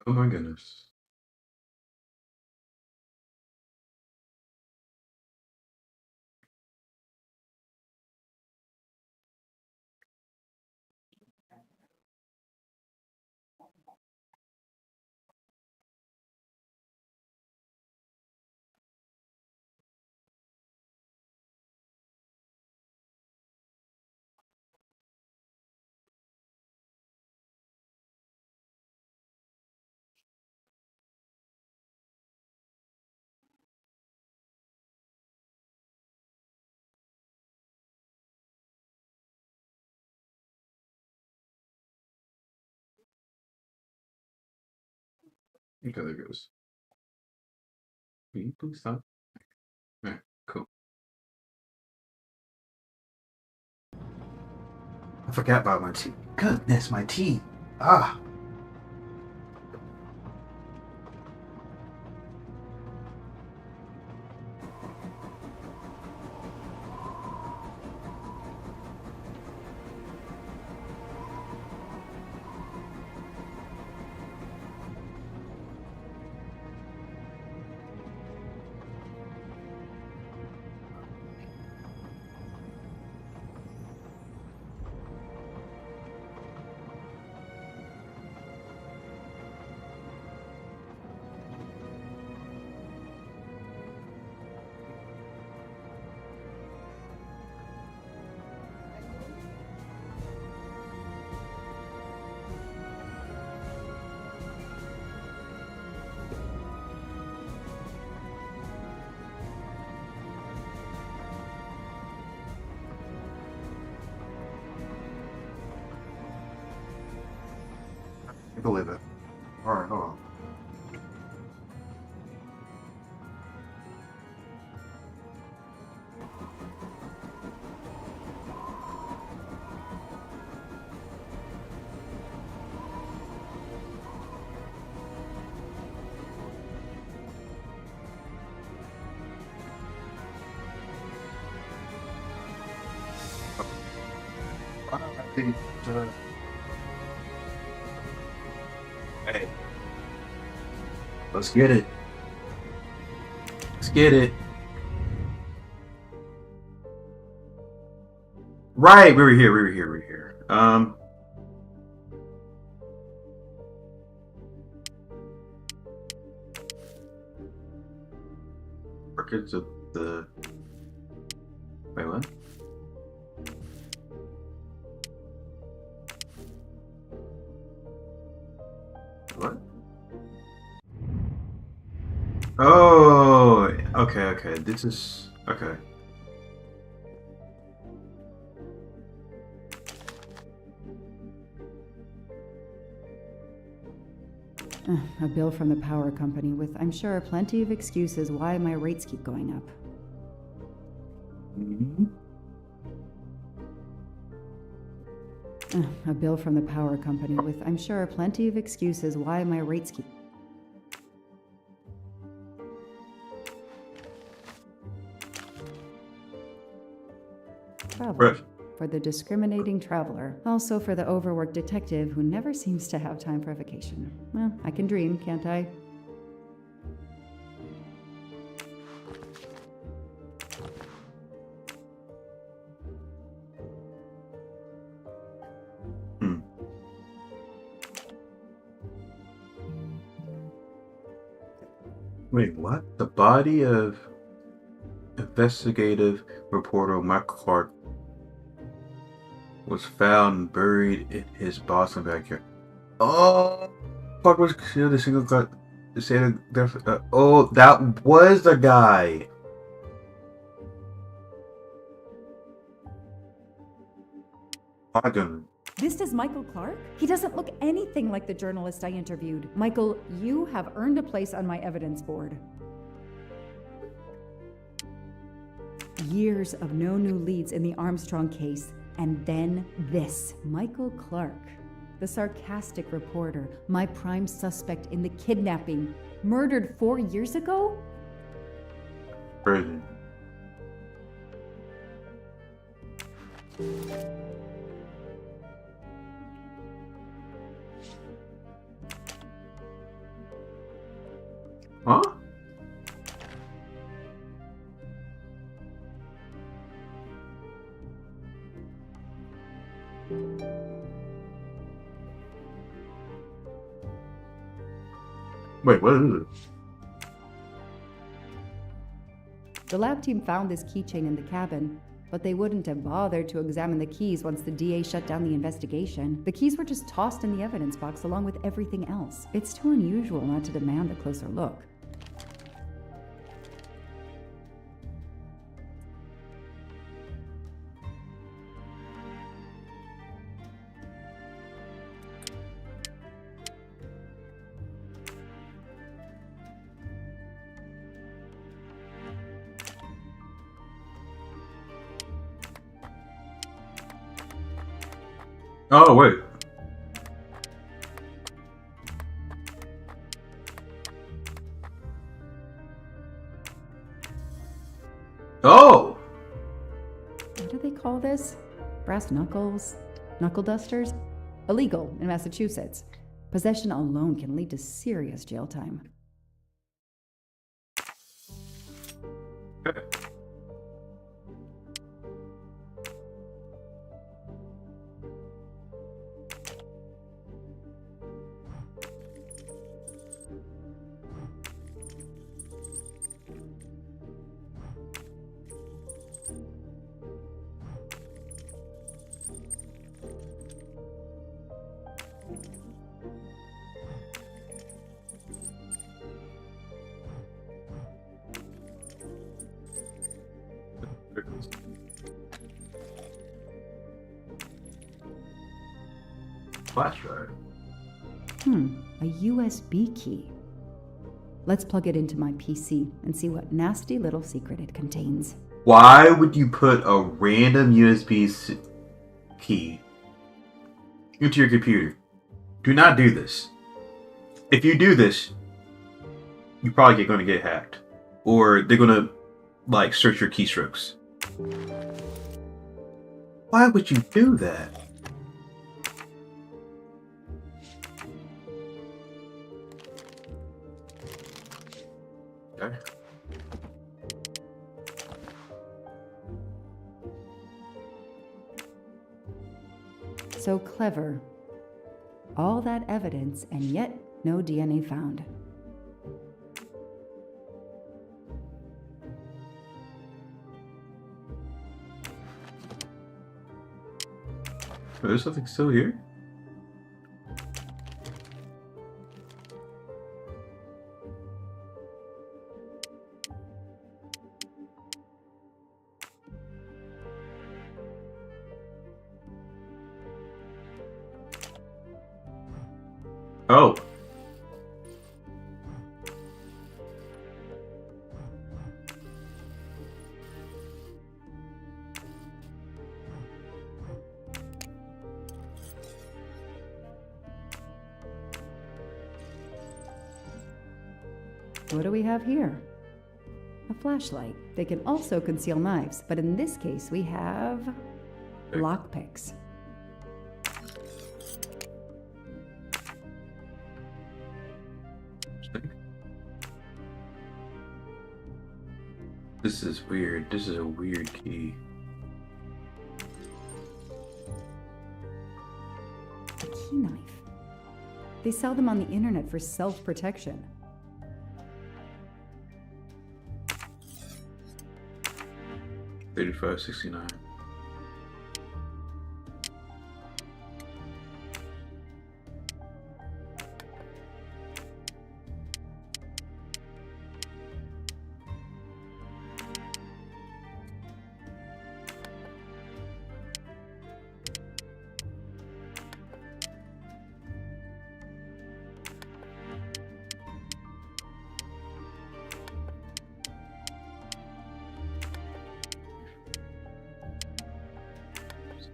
Oh my goodness. Okay, there it goes. Can you please stop? Alright, cool. I forgot about my teeth. Goodness, my teeth. Ah. I believe it. Alright, hold on. Alright, hey, let's get it. Let's get it. Right, we were here, we were here, we were here. Records of the. Wait, what? What? Oh, okay, okay. This is okay. A bill from the power company with, I'm sure, plenty of excuses why my rates keep going up. A bill from the power company with, I'm sure, plenty of excuses why my rates keep. Travel. Right. For the discriminating traveler. Also for the overworked detective who never seems to have time for vacation. Well, I can dream, can't I? Wait, what? The body of investigative reporter Michael Clark was found buried in his Boston backyard. Oh, Clark was killed. The single got the same death. Oh, that was the guy. My goodness. This is Michael Clark? He doesn't look anything like the journalist I interviewed. Michael, you have earned a place on my evidence board. Years of no new leads in the Armstrong case, and then this. Michael Clark, the sarcastic reporter, my prime suspect in the kidnapping, murdered 4 years ago? Crazy. Wait, what is it? The lab team found this keychain in the cabin, but they wouldn't have bothered to examine the keys once the DA shut down the investigation. The keys were just tossed in the evidence box along with everything else. It's too unusual not to demand a closer look. Oh, wait. Oh! What do they call this? Brass knuckles? Knuckle dusters? Illegal in Massachusetts. Possession alone can lead to serious jail time. Flash drive. A USB key. Let's plug it into my PC and see what nasty little secret it contains. Why would you put a random USB key into your computer? Do not do this. If you do this, you're probably going to get hacked. Or they're going to, like, search your keystrokes. Why would you do that? Okay. So clever. All that evidence, and yet no DNA found. Oh, there's something still here? Oh. What do we have here? A flashlight. They can also conceal knives, but in this case we have lockpicks. This is weird. This is a weird key. A key knife. They sell them on the internet for self-protection. $35.69.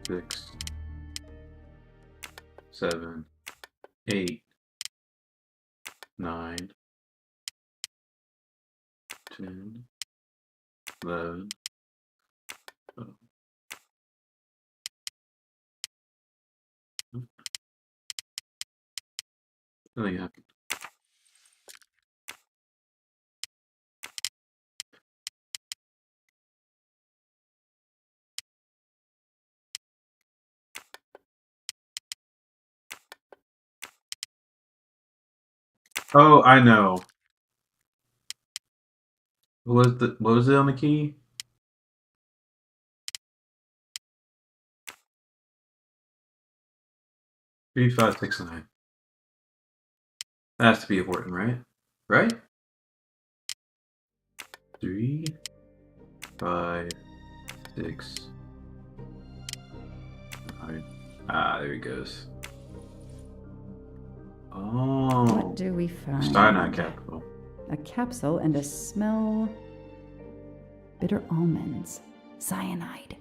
Six, 7, 8, 9, 10, 11. Oh. Nothing happened. Oh, I know. What was it on the key? Three, five, six, nine. That has to be important, right? Right? 3, 5, 6, 9. Ah, there he goes. Oh. What do we find? Cyanide capsule. A capsule and a smell. Bitter almonds. Cyanide.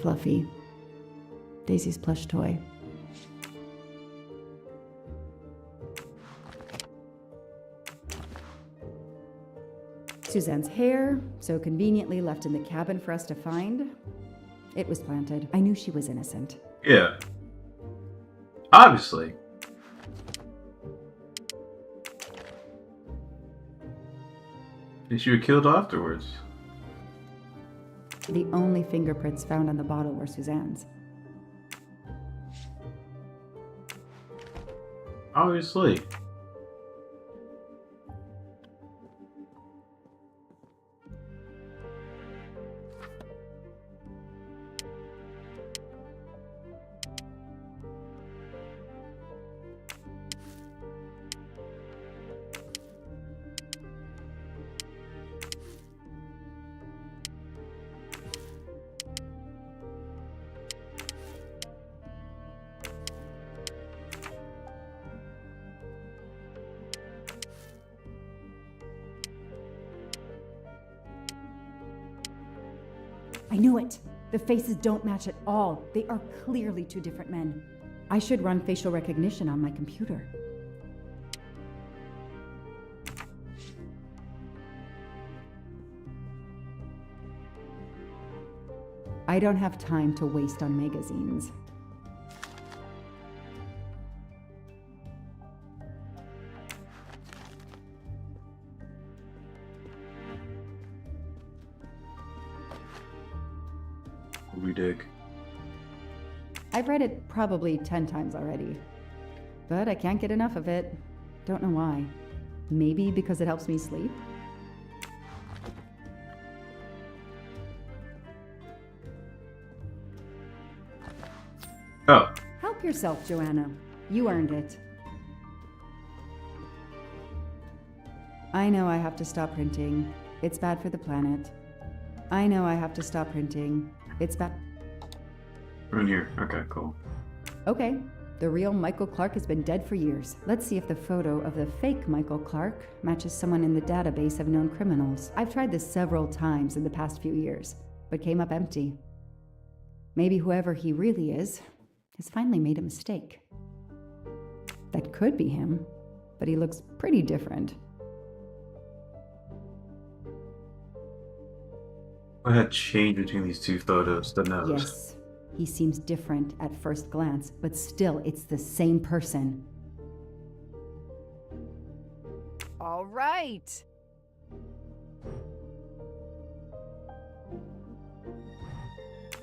Fluffy. Daisy's plush toy. Suzanne's hair, so conveniently left in the cabin for us to find. It was planted. I knew she was innocent. Yeah. Obviously. And she was killed afterwards. The only fingerprints found on the bottle were Suzanne's. Obviously. I knew it! The faces don't match at all. They are clearly two different men. I should run facial recognition on my computer. I don't have time to waste on magazines. We dig. I've read it probably 10 times already, but I can't get enough of it. Don't know why. Maybe because it helps me sleep? Oh. Help yourself, Joanna. You earned it. I know I have to stop printing. It's bad for the planet. I know I have to stop printing. It's bad. We're in here. Okay, cool. Okay, the real Michael Clark has been dead for years. Let's see if the photo of the fake Michael Clark matches someone in the database of known criminals. I've tried this several times in the past few years, but came up empty. Maybe whoever he really is has finally made a mistake. That could be him, but he looks pretty different. What had changed between these two photos? The nose. Yes, he seems different at first glance, but still, it's the same person. All right.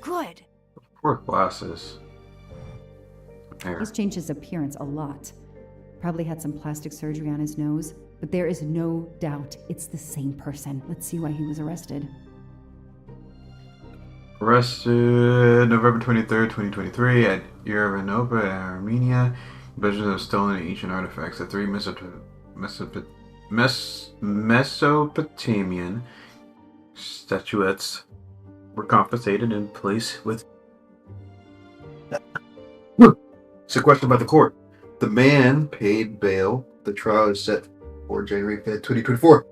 Good. Poor glasses. Hair. He's changed his appearance a lot. Probably had some plastic surgery on his nose, but there is no doubt it's the same person. Let's see why he was arrested. Arrested November 23rd, 2023 at Yerevanova, Armenia. Possession of stolen ancient artifacts. The three Mesopotamian statuettes were confiscated and placed with... Sequestered by the court. The man paid bail. The trial is set for January 5th, 2024.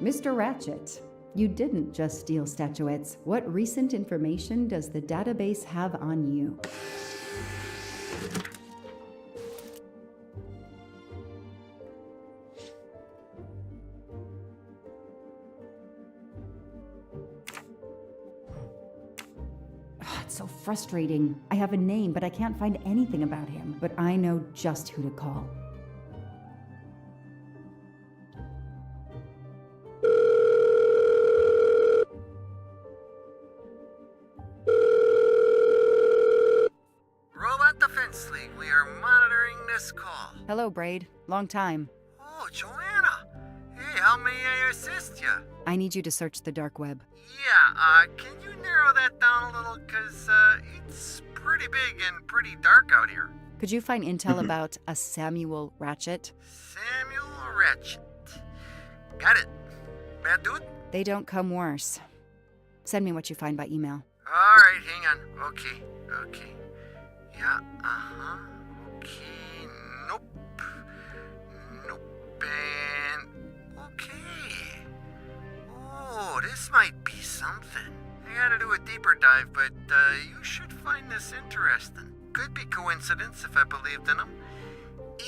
Mr. Ratchet, you didn't just steal statuettes. What recent information does the database have on you? It's so frustrating. I have a name, but I can't find anything about him. But I know just who to call. Robot Defense League, we are monitoring this call. Hello, Braid. Long time. Oh, Joanna. Hey, how may I assist you? I need you to search the dark web. Yeah, can you narrow that down a little? Cause, it's pretty big and pretty dark out here. Could you find intel about a Samuel Ratchet? Samuel Ratchet. Got it. Bad dude? They don't come worse. Send me what you find by email. Alright, hang on. Okay. Yeah, okay, nope, and okay. Oh, this might be something. I gotta do a deeper dive, but you should find this interesting. Could be coincidence if I believed in them.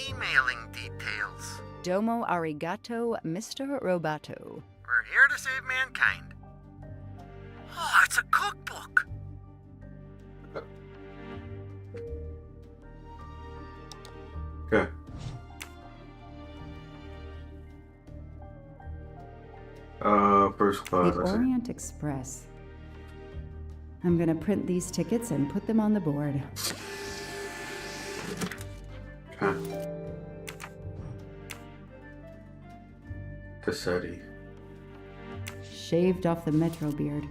Emailing details. Domo arigato, Mr. Roboto. We're here to save mankind. Oh, it's a cookbook. Okay. First class. The Orient Express. I'm gonna print these tickets and put them on the board. Okay. Cassetti. Shaved off the Metro beard.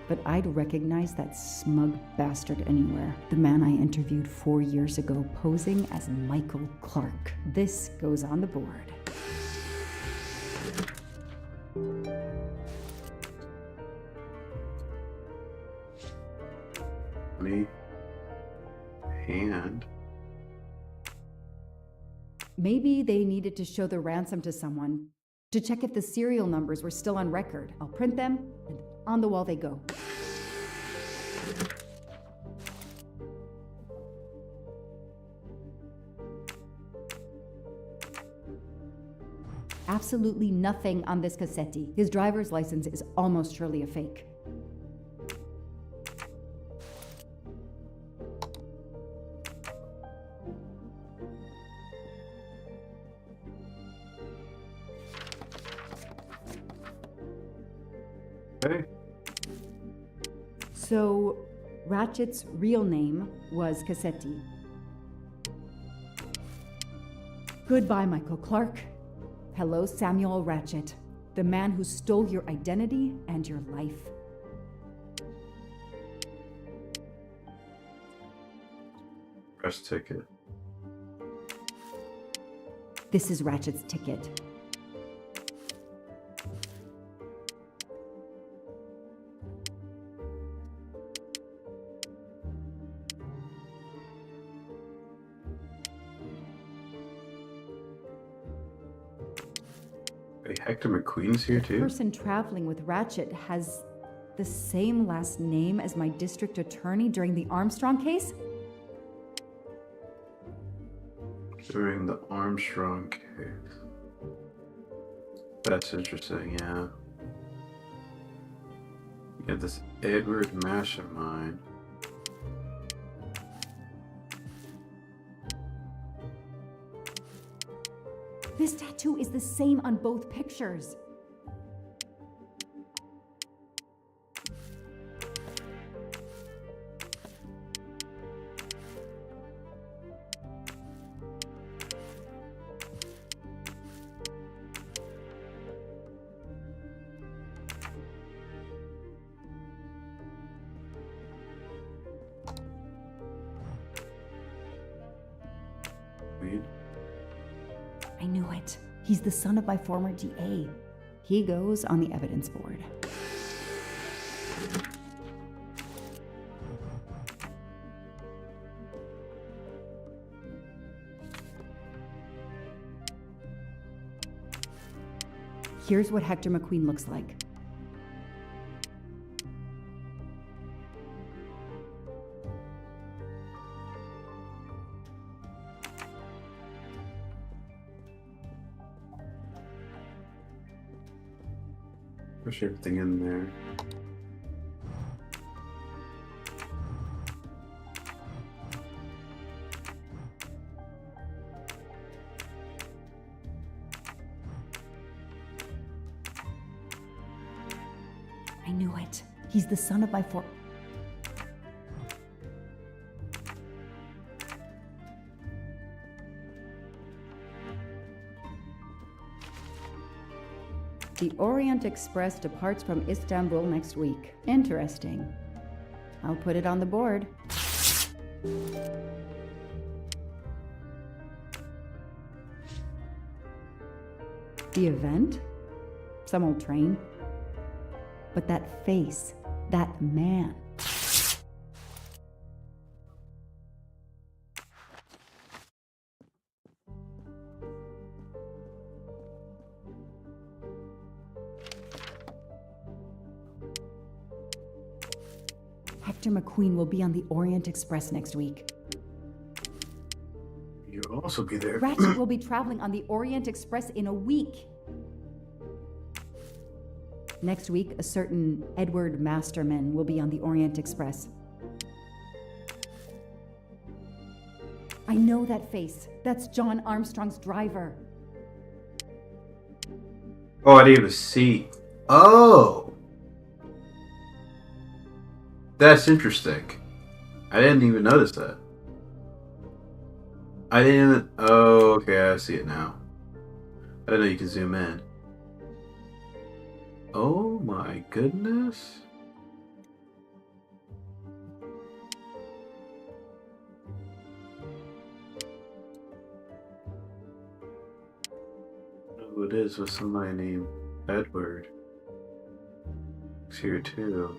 But I'd recognize that smug bastard anywhere. The man I interviewed 4 years ago posing as Michael Clark. This goes on the board. Money. Hand. Maybe they needed to show the ransom to someone to check if the serial numbers were still on record. I'll print them, and on the wall they go. Absolutely nothing on this Cassetti. His driver's license is almost surely a fake. Okay. So, Ratchet's real name was Cassetti. Goodbye, Michael Clark. Hello, Samuel Ratchet, the man who stole your identity and your life. Press ticket. This is Ratchet's ticket. Wait, Hector McQueen's here The too? person traveling with Ratchet has the same last name as my district attorney during the Armstrong case? During the Armstrong case. That's interesting, yeah. You got this Edward Mastermind. This tattoo is the same on both pictures. Weed. I knew it. He's the son of my former DA. He goes on the evidence board. Here's what Hector McQueen looks like. Push everything in there. I knew it. He's the son of my The Orient Express departs from Istanbul next week. Interesting. I'll put it on the board. The event? Some old train. But that face, that man. Hector McQueen will be on the Orient Express next week. You'll also be there. Ratchet will be traveling on the Orient Express in a week. Next week, a certain Edward Masterman will be on the Orient Express. I know that face. That's John Armstrong's driver. Oh, I didn't even see. Oh! That's interesting. I didn't even notice that. I didn't... Oh, okay, I see it now. I didn't know you can zoom in. Oh my goodness. I know who it is with somebody named Edward. He's here too.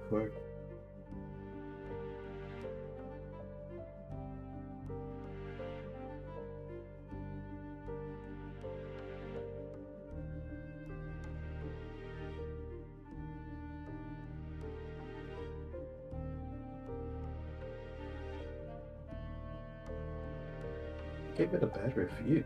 Quick. Gave it a bad review.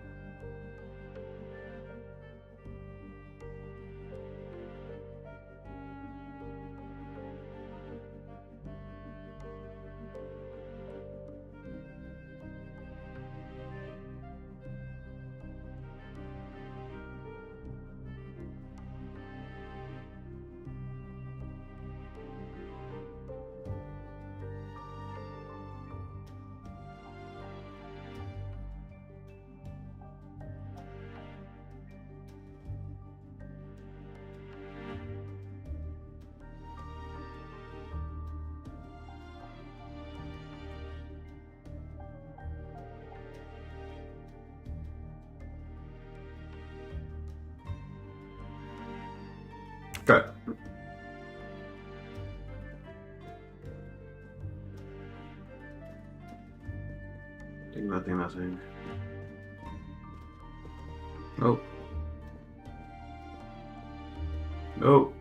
Okay. Nothing. Nope. Nope.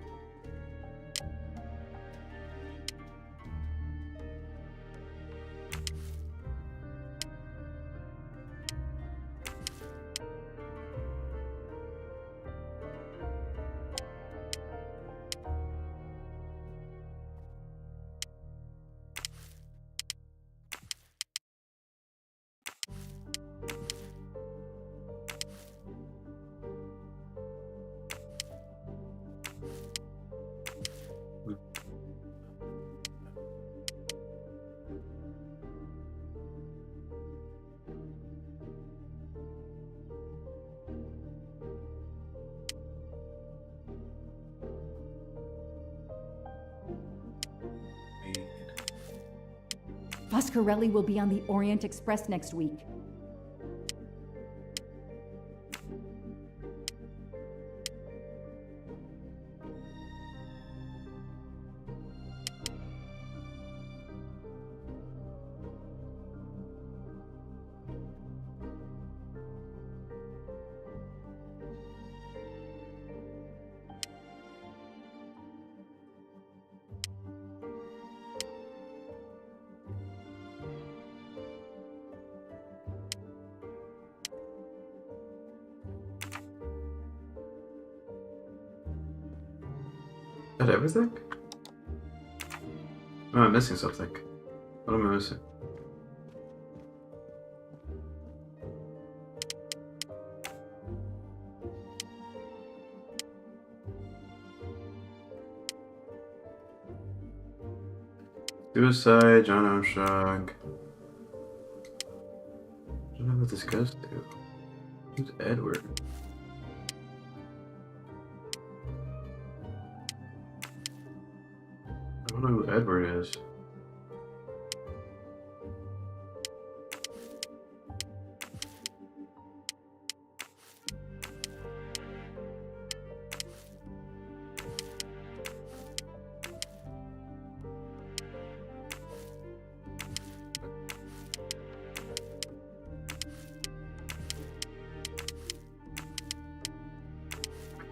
Foscarelli will be on the Orient Express next week. that everything? Oh, I'm missing something. What am I missing? Suicide, John Armstrong. I don't know what this goes to. Who's Edward? I don't know who Edward is.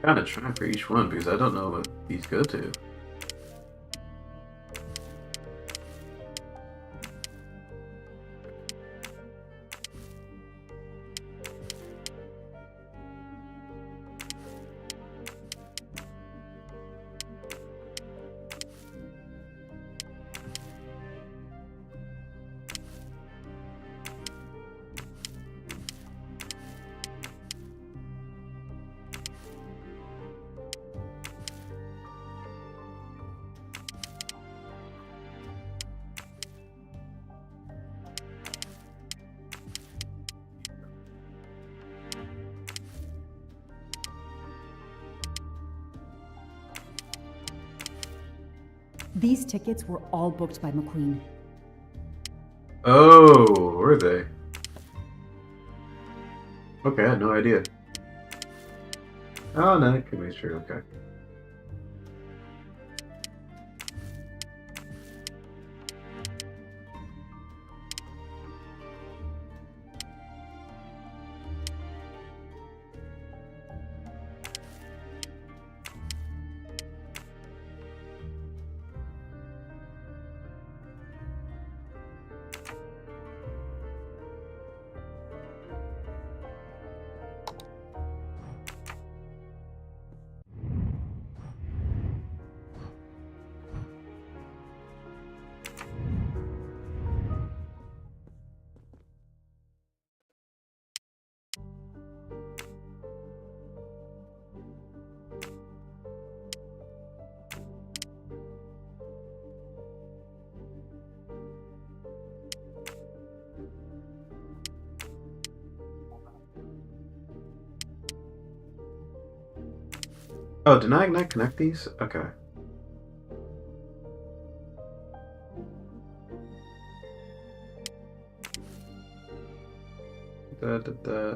I'm kind of trying for each one because I don't know what these go to. These tickets were all booked by McQueen. Oh, were they? Okay, I had no idea. Oh, no, that could be true. Okay. Oh, did I not connect these? Okay. Da, da, da.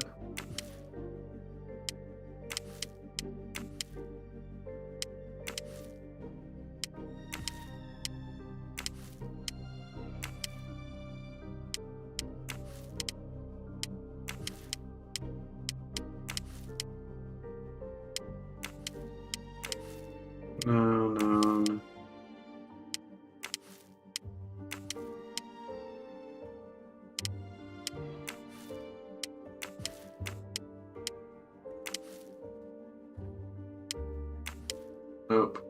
No, no, no. Nope.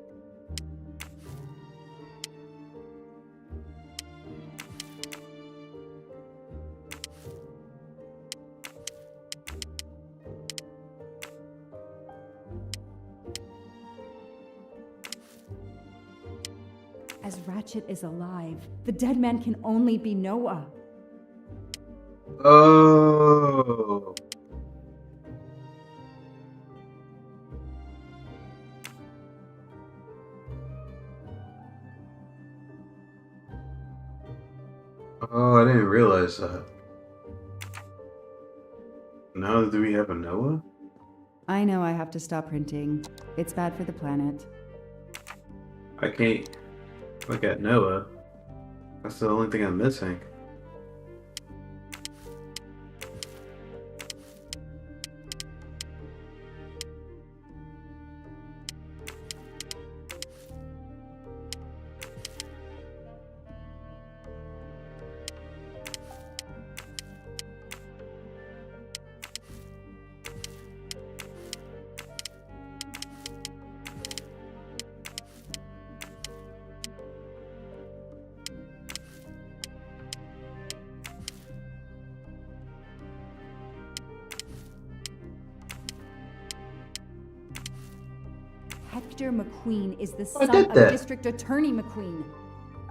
As Ratchet is alive, the dead man can only be Noah. Oh. Oh, I didn't realize that. Now do we have a Noah? I know I have to stop printing. It's bad for the planet. I can't look at Noah. That's the only thing I'm missing. Victor McQueen is the I son did of that. District Attorney McQueen.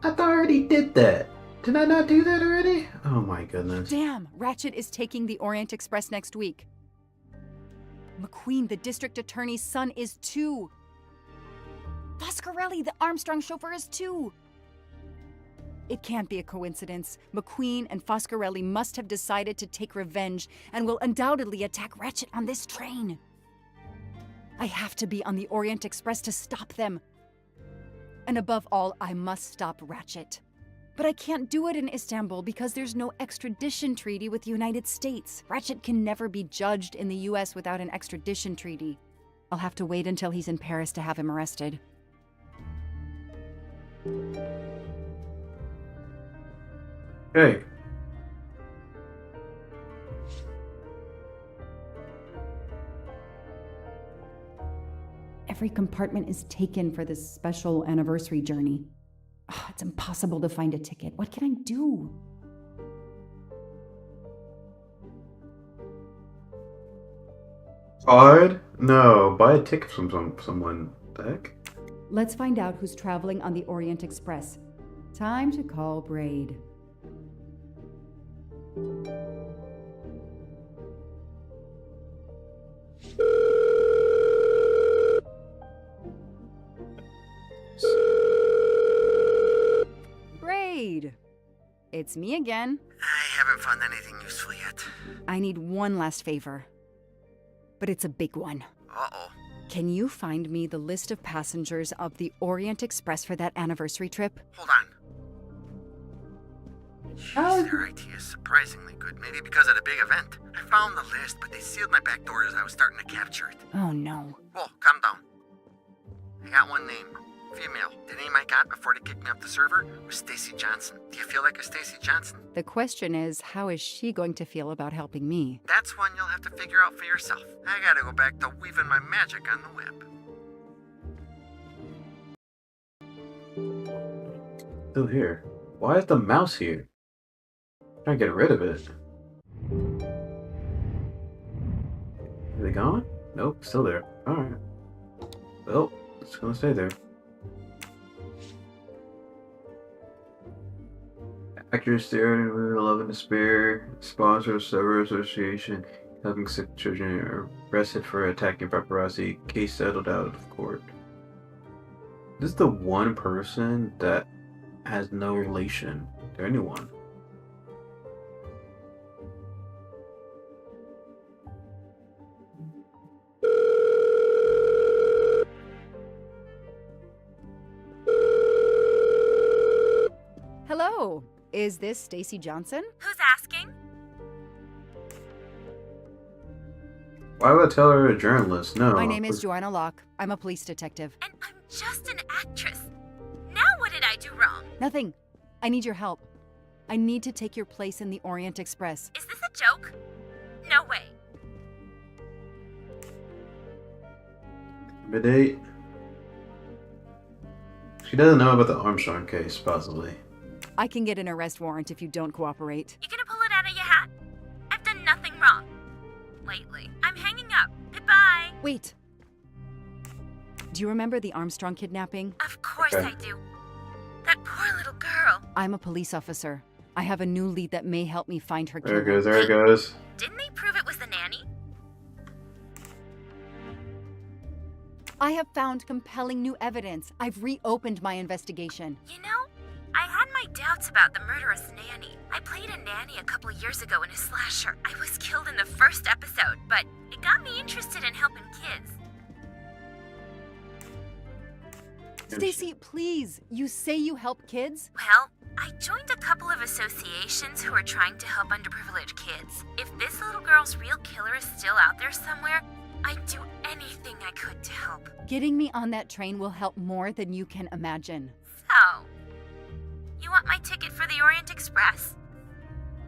I thought I already did that. Did I not do that already? Oh my goodness. Damn, Ratchet is taking the Orient Express next week. McQueen, the district attorney's son, is too. Foscarelli, the Armstrong chauffeur, is too. It can't be a coincidence. McQueen and Foscarelli must have decided to take revenge and will undoubtedly attack Ratchet on this train. I have to be on the Orient Express to stop them. And above all, I must stop Ratchet. But I can't do it in Istanbul because there's no extradition treaty with the United States. Ratchet can never be judged in the US without an extradition treaty. I'll have to wait until he's in Paris to have him arrested. Hey. Every compartment is taken for this special anniversary journey. It's impossible to find a ticket. What can I do? Odd? No, buy a ticket from someone. The heck? Let's find out who's traveling on the Orient Express. Time to call Braid. Braid! It's me again. I haven't found anything useful yet. I need one last favor. But it's a big one. Uh-oh. Can you find me the list of passengers of the Orient Express for that anniversary trip? Hold on. Jeez, their IT is surprisingly good. Maybe because of the big event. I found the list, but they sealed my back door as I was starting to capture it. Oh no. Whoa, calm down. I got one name. Female. The name I got before they kicked me off the server was Stacy Johnson. Do you feel like a Stacy Johnson? The question is, how is she going to feel about helping me? That's one you'll have to figure out for yourself. I gotta go back to weaving my magic on the web. Still here. Why is the mouse here? Trying to get rid of it. Are they gone? Nope, still there. Alright. Well, it's gonna stay there. Actors staring with love and despair. Sponsor of Server Association. Helping sick children arrested for attacking paparazzi. Case settled out of court. This is the one person that has no relation to anyone. Hello, is this Stacy Johnson? Who's asking? Why would I tell her a journalist? No. My name is Joanna Locke. I'm a police detective. And I'm just an actress. Now what did I do wrong? Nothing. I need your help. I need to take your place in the Orient Express. Is this a joke? No way. Bidate. She doesn't know about the Armstrong case, possibly. I can get an arrest warrant if you don't cooperate. You gonna pull it out of your hat? I've done nothing wrong. Lately. I'm hanging up. Goodbye. Wait. Do you remember the Armstrong kidnapping? Of course Okay. I do. That poor little girl. I'm a police officer. I have a new lead that may help me find her There killer. it goes, there it goes. Didn't they prove it was the nanny? I have found compelling new evidence. I've reopened my investigation. You know, I had my doubts about the murderous nanny. I played a nanny a couple years ago in a slasher. I was killed in the first episode, but it got me interested in helping kids. Stacy, please. You say you help kids? Well, I joined a couple of associations who are trying to help underprivileged kids. If this little girl's real killer is still out there somewhere, I'd do anything I could to help. Getting me on that train will help more than you can imagine. So, you want my ticket for the Orient Express?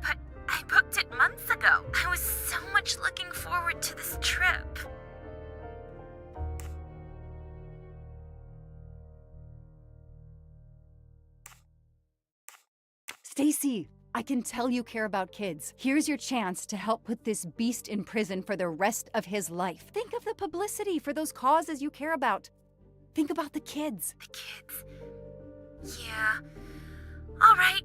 But I booked it months ago. I was so much looking forward to this trip. Stacy, I can tell you care about kids. Here's your chance to help put this beast in prison for the rest of his life. Think of the publicity for those causes you care about. Think about the kids. The kids. Yeah. All right.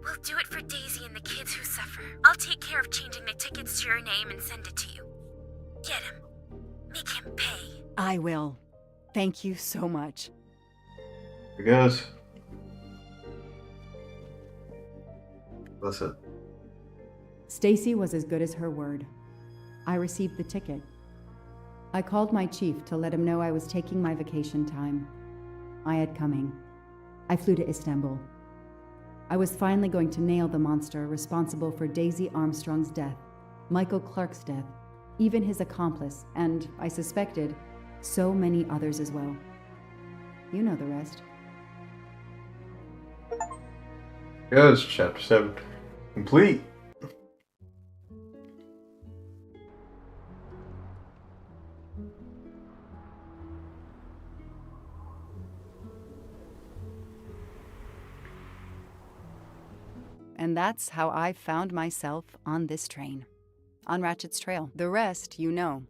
We'll do it for Daisy and the kids who suffer. I'll take care of changing the tickets to your name and send it to you. Get him. Make him pay. I will. Thank you so much. Here goes. That's it. Stacy was as good as her word. I received the ticket. I called my chief to let him know I was taking my vacation time. I had coming. I flew to Istanbul. I was finally going to nail the monster responsible for Daisy Armstrong's death, Michael Clark's death, even his accomplice, and, I suspected, so many others as well. You know the rest. Goes chapter 7 complete. And that's how I found myself on this train. On Ratchet's trail. The rest, you know.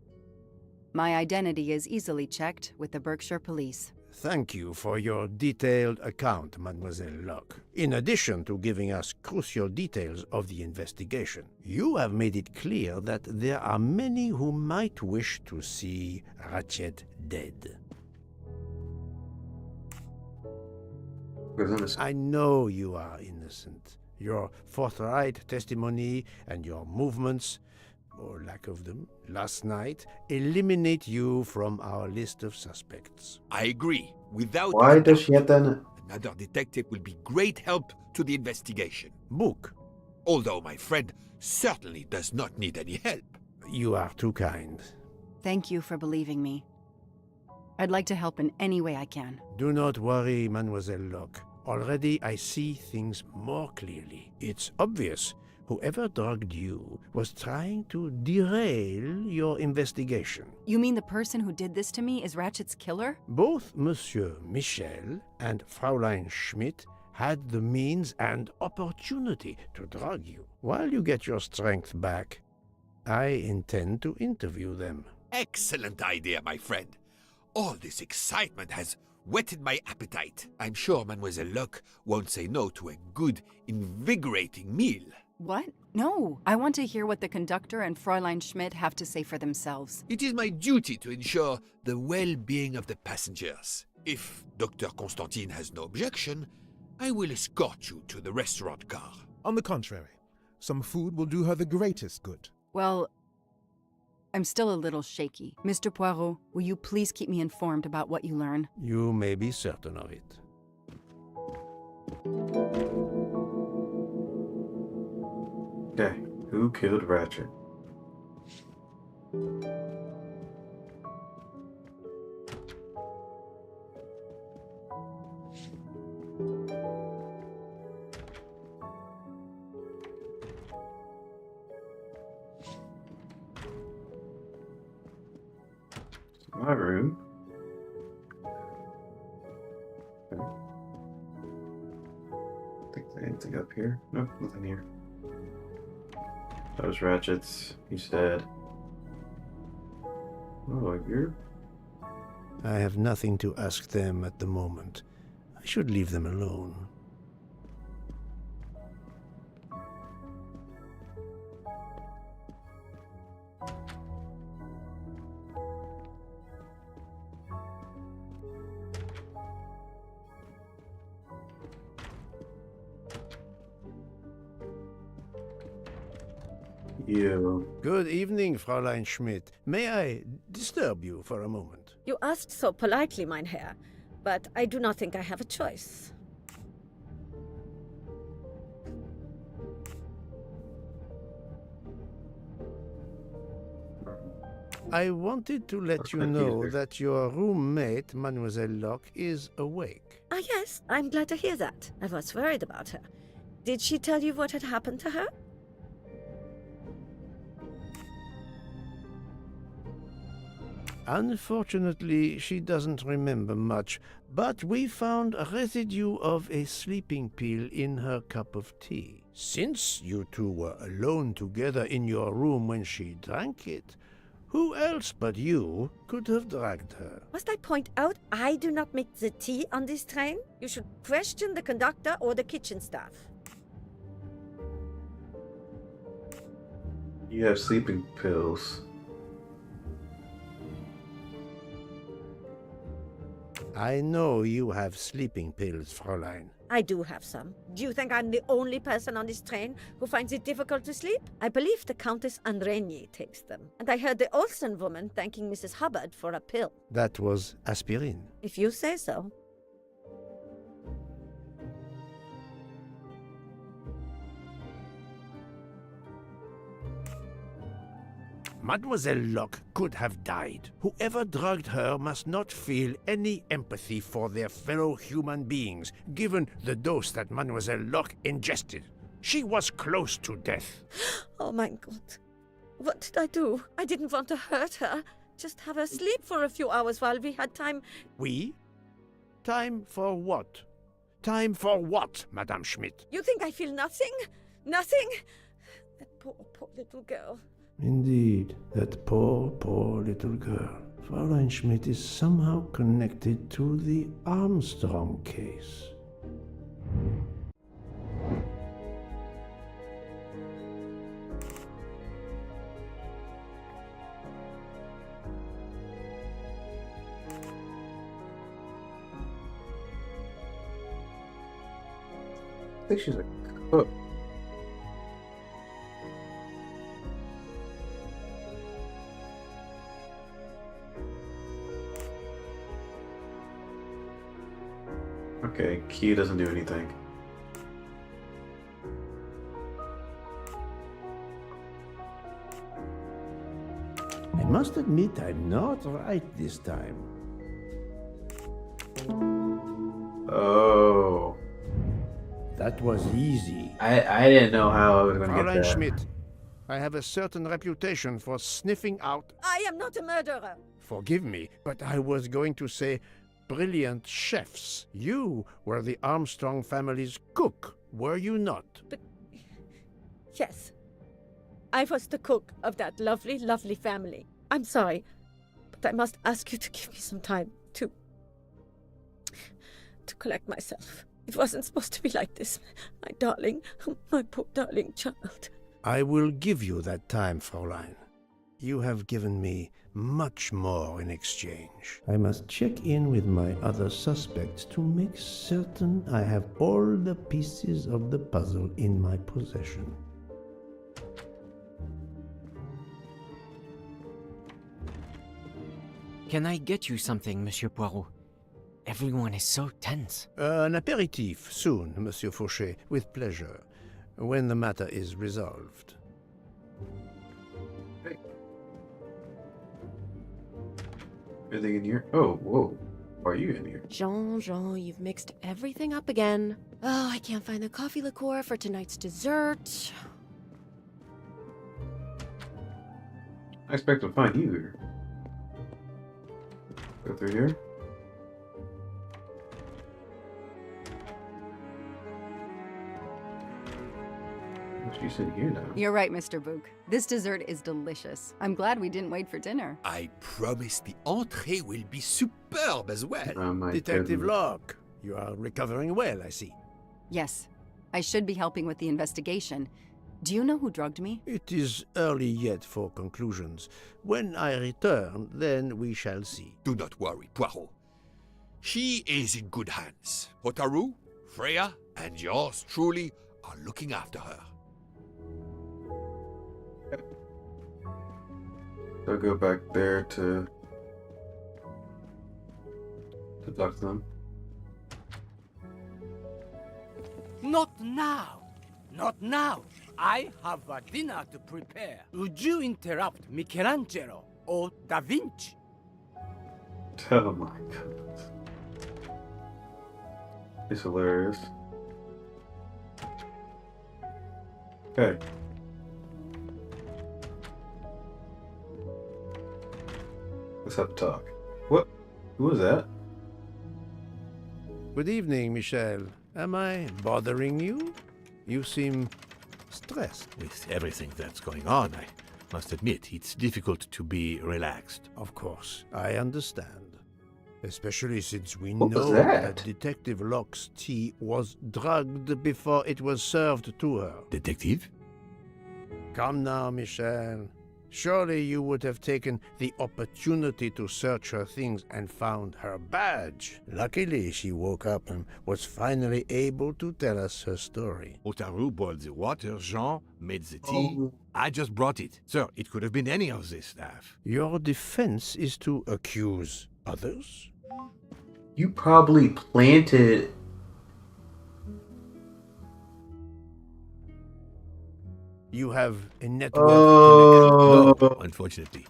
My identity is easily checked with the Berkshire Police. Thank you for your detailed account, Mademoiselle Locke. In addition to giving us crucial details of the investigation, you have made it clear that there are many who might wish to see Ratchet dead. I know you are innocent. Your forthright testimony and your movements, or lack of them, last night, eliminate you from our list of suspects. I agree. Without Why a does she doubt, have that? another detective will be great help to the investigation. Book, Although my friend certainly does not need any help. you are too kind. Thank you for believing me. I'd like to help in any way I can. Do not worry, Mademoiselle Locke. Already I see things more clearly. It's obvious whoever drugged you was trying to derail your investigation. You mean the person who did this to me is Ratchet's killer? Both Monsieur Michel and Fraulein Schmidt had the means and opportunity to drug you. While you get your strength back, I intend to interview them. Excellent idea, my friend. All this excitement has whetted my appetite. I'm sure Mademoiselle Locke won't say no to a good, invigorating meal. What? No. I want to hear what the conductor and Fräulein Schmidt have to say for themselves. It is my duty to ensure the well-being of the passengers. If Dr. Constantine has no objection, I will escort you to the restaurant car. On the contrary, some food will do her the greatest good. Well, I'm still a little shaky. Mr. Poirot, will you please keep me informed about what you learn? You may be certain of it. Okay, who killed Ratchet? My room. Okay. Think there's anything up here? Nope, nothing here. That was Ratchet's. He's dead. Oh, you're... I have nothing to ask them at the moment. I should leave them alone. You. Good evening, Fräulein Schmidt. May I disturb you for a moment? You asked so politely, mein Herr, but I do not think I have a choice. I wanted to let you know that your roommate, Mademoiselle Locke, is awake. Ah, yes, I'm glad to hear that. I was worried about her. Did she tell you what had happened to her? Unfortunately, she doesn't remember much, but we found a residue of a sleeping pill in her cup of tea. Since you two were alone together in your room when she drank it, Who else but you could have dragged her? Must I point out I do not make the tea on this train? You should question the conductor or the kitchen staff. You have sleeping pills. I know you have sleeping pills, Fräulein. I do have some. Do you think I'm the only person on this train who finds it difficult to sleep? I believe the Countess Andrenier takes them. And I heard the Olsen woman thanking Mrs. Hubbard for a pill. That was aspirin. If you say so. Mademoiselle Locke could have died. Whoever drugged her must not feel any empathy for their fellow human beings, given the dose that Mademoiselle Locke ingested. She was close to death. Oh my God. What did I do? I didn't want to hurt her. Just have her sleep for a few hours while we had time. We? Time for what? Time for what, Madame Schmidt? You think I feel nothing? Nothing? That poor little girl. Indeed, that poor little girl. Fräulein Schmidt is somehow connected to the Armstrong case. I think she's a cook. Okay, key doesn't do anything. I must admit I'm not right this time. Oh. That was easy. I didn't know how I was going to get Fräulein that. Schmidt, I have a certain reputation for sniffing out. I am not a murderer. Forgive me, but I was going to say brilliant chefs. You were the Armstrong family's cook, were you not? But yes, I was the cook of that lovely, lovely family. I'm sorry, but I must ask you to give me some time to collect myself. It wasn't supposed to be like this, my darling, my poor darling child. I will give you that time, Fräulein. You have given me much more in exchange. I must check in with my other suspects to make certain I have all the pieces of the puzzle in my possession. Can I get you something, Monsieur Poirot? Everyone is so tense. An aperitif soon, Monsieur Fauchet, with pleasure, when the matter is resolved. Anything in here? Oh, whoa. Why are you in here? Jean, you've mixed everything up again. Oh, I can't find the coffee liqueur for tonight's dessert. I expect to find you here. Go through here. She's in here now. You're right, Mr. Book. This dessert is delicious. I'm glad we didn't wait for dinner. I promise the entrée will be superb as well. Oh my Detective goodness. Locke, you are recovering well, I see. Yes, I should be helping with the investigation. Do you know who drugged me? It is early yet for conclusions. When I return, then we shall see. Do not worry, Poirot. She is in good hands. Hotaru, Freya, and yours truly are looking after her. I'll go back there to talk to them. Not now. Not now. I have a dinner to prepare. Would you interrupt Michelangelo or Da Vinci? Oh my goodness. It's hilarious. Okay. Let's have a talk. What? Who was that? Good evening, Michel. Am I bothering you? You seem stressed. With everything that's going on, must admit, it's difficult to be relaxed. Of course, I understand. Especially since we What was know that? that Detective Locke's tea was drugged before it was served to her. Detective? Come now, Michel. Surely you would have taken the opportunity to search her things and found her badge. Luckily, she woke up and was finally able to tell us her story. Otaru boiled the water, Jean made the tea. I just brought it. Sir, it could have been any of the staff. Your defense is to accuse others? You probably planted. You have a network Oh. No, unfortunately.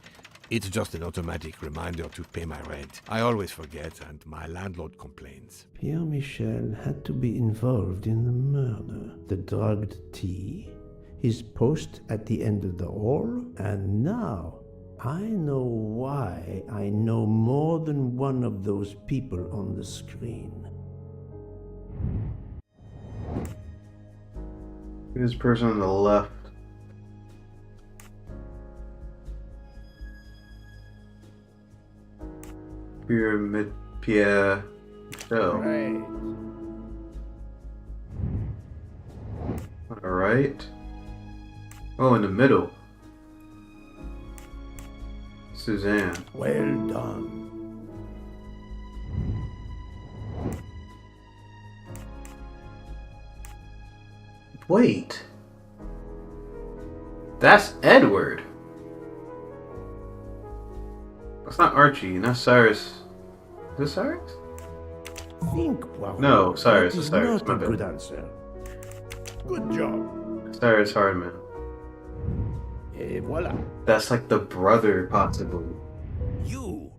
It's just an automatic reminder to pay my rent. I always forget, and my landlord complains. Pierre Michel had to be involved in the murder. The drugged tea, his post at the end of the hall, and now I know why I know more than one of those people on the screen. This person on the left. Pyramid Pierre Michel. Right. Alright. Oh, in the middle. Suzanne. Well done. Wait. That's Edward. That's not Archie, and that's Cyrus. Is this Cyrus? Think, Poirot. No, Cyrus, That is Cyrus, not my a bad. good answer. Good job. Cyrus Hardman. Et voilà. That's like the brother, possibly. You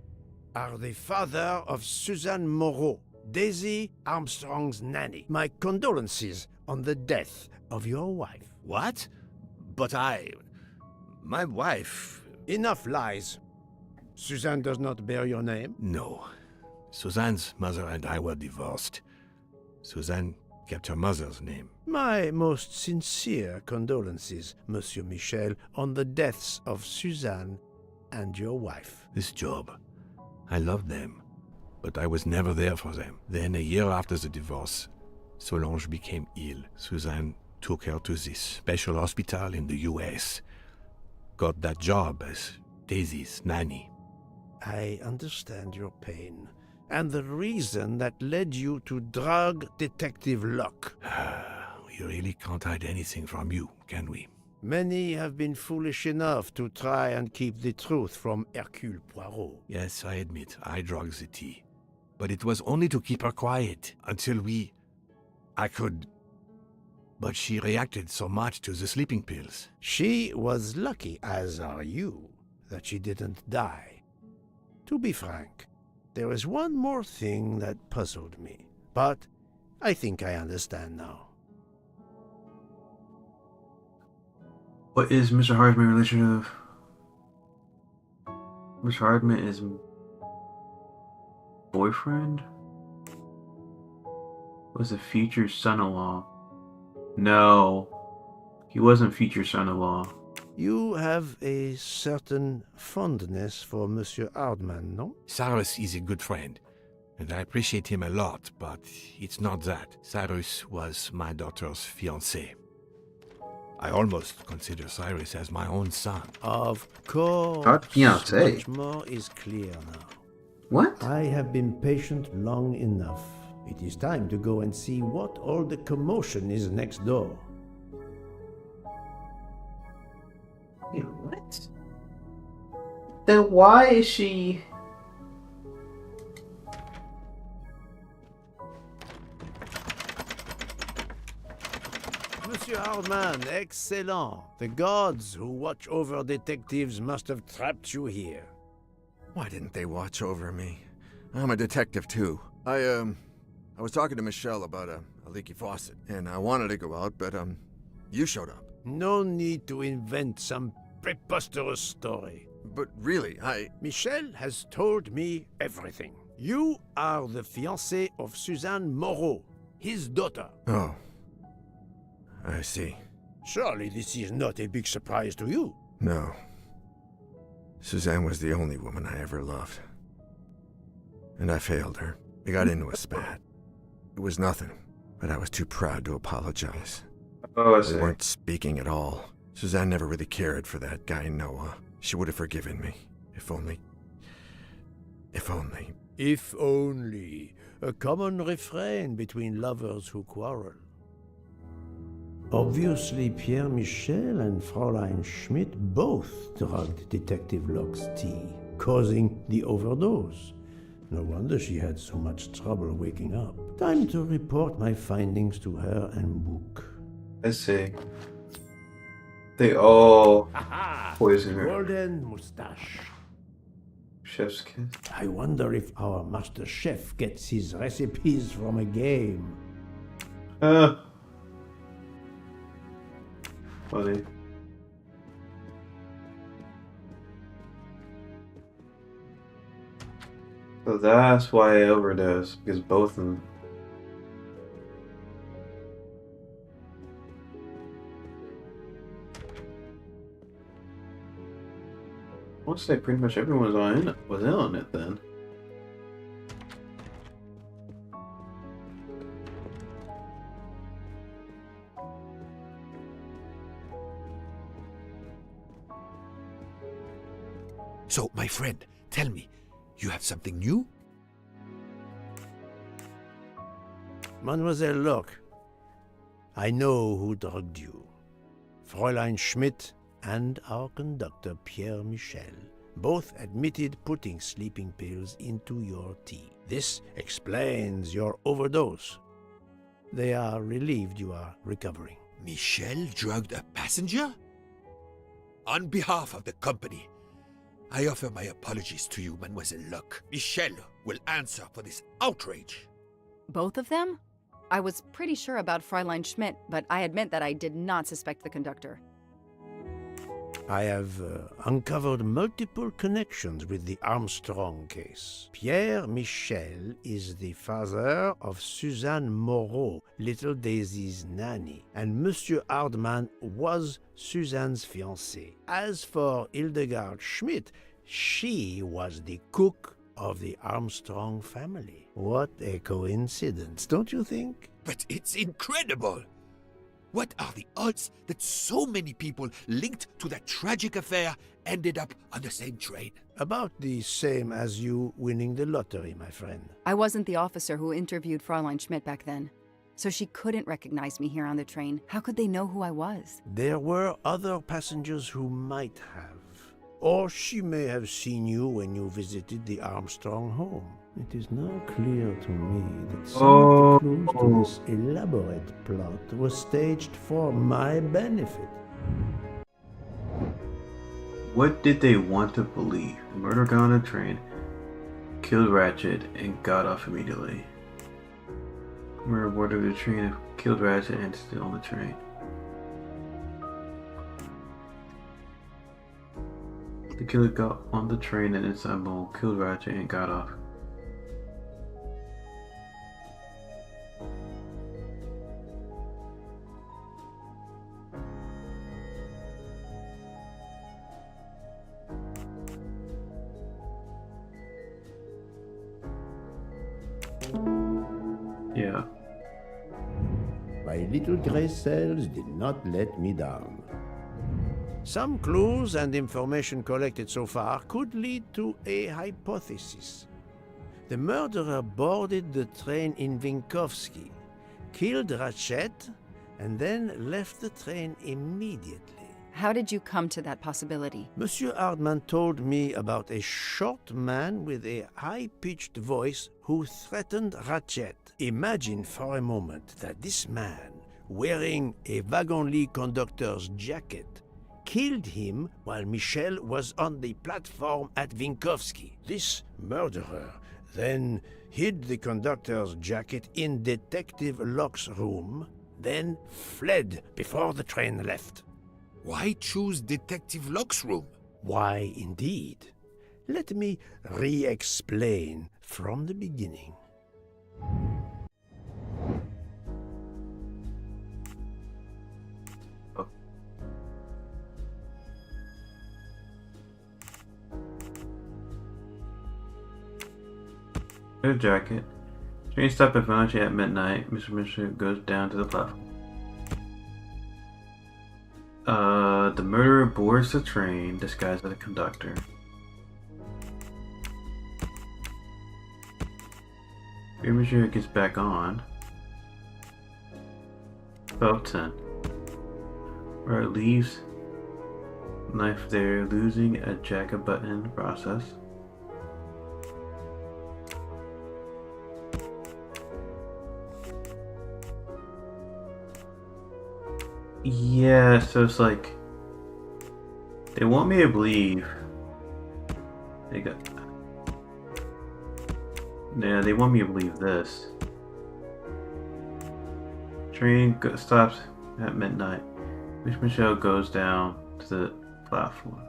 are the father of Suzanne Moreau, Daisy Armstrong's nanny. My condolences on the death of your wife. What? But my wife... Enough lies. Suzanne does not bear your name? No. Suzanne's mother and I were divorced. Suzanne kept her mother's name. My most sincere condolences, Monsieur Michel, on the deaths of Suzanne and your wife. This job, I loved them, but I was never there for them. Then, a year after the divorce, Solange became ill. Suzanne took her to this special hospital in the US. Got that job as Daisy's nanny. I understand your pain, and the reason that led you to drug Detective Locke. We really can't hide anything from you, can we? Many have been foolish enough to try and keep the truth from Hercule Poirot. Yes, I admit, I drugged the tea. But it was only to keep her quiet, until I could... But she reacted so much to the sleeping pills. She was lucky, as are you, that she didn't die. To be frank, there is one more thing that puzzled me, but I think I understand now. What is Mr. Hardman's relationship? Mr. Hardman is boyfriend? Was a future son-in-law? No, he wasn't future son-in-law. You have a certain fondness for Monsieur Hardman, no? Cyrus is a good friend, and I appreciate him a lot, but it's not that. Cyrus was my daughter's fiancé. I almost consider Cyrus as my own son. Of course. Not fiancé. Much more is clear now. What? I have been patient long enough. It is time to go and see what all the commotion is next door. Wait, what? Then why is she... Monsieur Hardman, excellent. The gods who watch over detectives must have trapped you here. Why didn't they watch over me? I'm a detective too. I was talking to Michelle about a leaky faucet, and I wanted to go out, but you showed up. No need to invent some preposterous story. But really, Michel has told me everything. You are the fiancé of Suzanne Moreau, his daughter. Oh. I see. Surely this is not a big surprise to you. No, Suzanne was the only woman I ever loved. And I failed her. We got into a spat. It was nothing, but I was too proud to apologize. Oh, I We see. weren't speaking at all. Suzanne never really cared for that guy, Noah. She would have forgiven me. If only. If only. If only. A common refrain between lovers who quarrel. Obviously, Pierre Michel and Fräulein Schmidt both drugged Detective Locke's tea, causing the overdose. No wonder she had so much trouble waking up. Time to report my findings to her and Book. I see. They all poison her. Golden mustache. Chef's kiss. I wonder if our master chef gets his recipes from a game. Funny. So that's why I overdosed, because both of them. I want to say pretty much everyone was in on it then. So, my friend, tell me, you have something new? Mademoiselle Locke, I know who drugged you. Fräulein Schmidt and our conductor Pierre Michel both admitted putting sleeping pills into your tea. This explains your overdose. They are relieved you are recovering. Michel drugged a passenger? On behalf of the company, I offer my apologies to you, Mademoiselle Locke. Michel will answer for this outrage. Both of them? I was pretty sure about Fräulein Schmidt, but I admit that I did not suspect the conductor. I have uncovered multiple connections with the Armstrong case. Pierre Michel is the father of Suzanne Moreau, little Daisy's nanny, and Monsieur Hardman was Suzanne's fiancé. As for Hildegard Schmidt, she was the cook of the Armstrong family. What a coincidence, don't you think? But it's incredible! What are the odds that so many people linked to that tragic affair ended up on the same train? About the same as you winning the lottery, my friend. I wasn't the officer who interviewed Fräulein Schmidt back then, so she couldn't recognize me here on the train. How could they know who I was? There were other passengers who might have. Or she may have seen you when you visited the Armstrong home. It is now clear to me that some of the clues to this elaborate plot was staged for my benefit. What did they want to believe? The murder guy on a train killed Ratchet and got off immediately. Murder boarded the train, killed Ratchet and still on the train. The killer got on the train and inside Mole, killed Ratchet and got off. Yeah. My little gray cells did not let me down. Some clues and information collected so far could lead to a hypothesis. The murderer boarded the train in Vinkovsky, killed Ratchet, and then left the train immediately. How did you come to that possibility? Monsieur Hardman told me about a short man with a high-pitched voice who threatened Ratchet. Imagine for a moment that this man, wearing a wagon-lit conductor's jacket, killed him while Michel was on the platform at Vinkovsky. This murderer then hid the conductor's jacket in Detective Locke's room, then fled before the train left. Why choose Detective Locke's room? Why, indeed. Let me re-explain from the beginning. a jacket. Train stop at Ratchet at midnight. Mr. Mitchell goes down to the platform. The murderer boards the train, disguised as a conductor. Mitchell gets back on. 12:10. Where it leaves knife there, losing a jacket button process. Yeah, so it's like they want me to believe they want me to believe this. Train stops at midnight. Michelle goes down to the platform.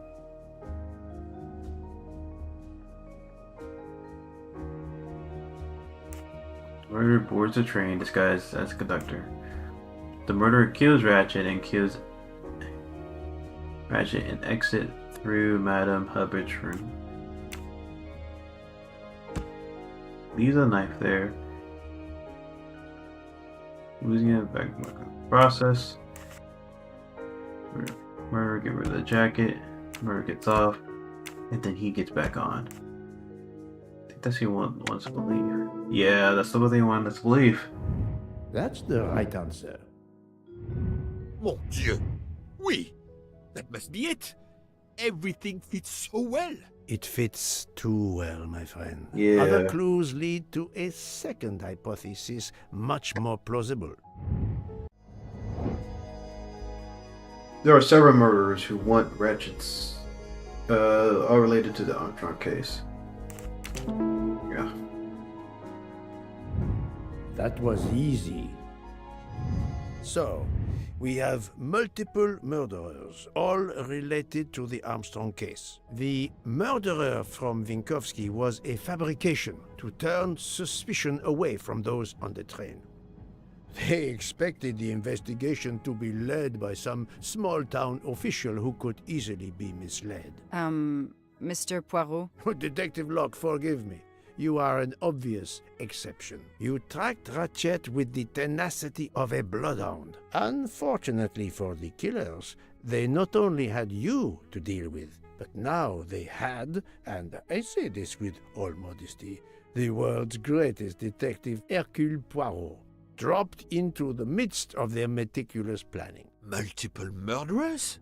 Murderer boards the train disguised as conductor. The murderer kills Ratchet and exit through Madame Hubbard's room. Leaves a knife there. Losing it back process. Murderer get rid of the jacket. Murderer gets off, and then he gets back on. I think that's what he wants to believe. Yeah, that's what they want us to believe. That's the right answer. Mon Dieu! Oui! That must be it! Everything fits so well! It fits too well, my friend. Yeah. Other clues lead to a second hypothesis, much more plausible. There are several murderers who want Ratchets, all related to the Armstrong case. Yeah. That was easy. So, we have multiple murderers, all related to the Armstrong case. The murderer from Vinkovsky was a fabrication to turn suspicion away from those on the train. They expected the investigation to be led by some small-town official who could easily be misled. Mr. Poirot? Detective Locke, forgive me. You are an obvious exception. You tracked Ratchet with the tenacity of a bloodhound. Unfortunately for the killers, they not only had you to deal with, but now they had, and I say this with all modesty, the world's greatest detective, Hercule Poirot, dropped into the midst of their meticulous planning. Multiple murderers?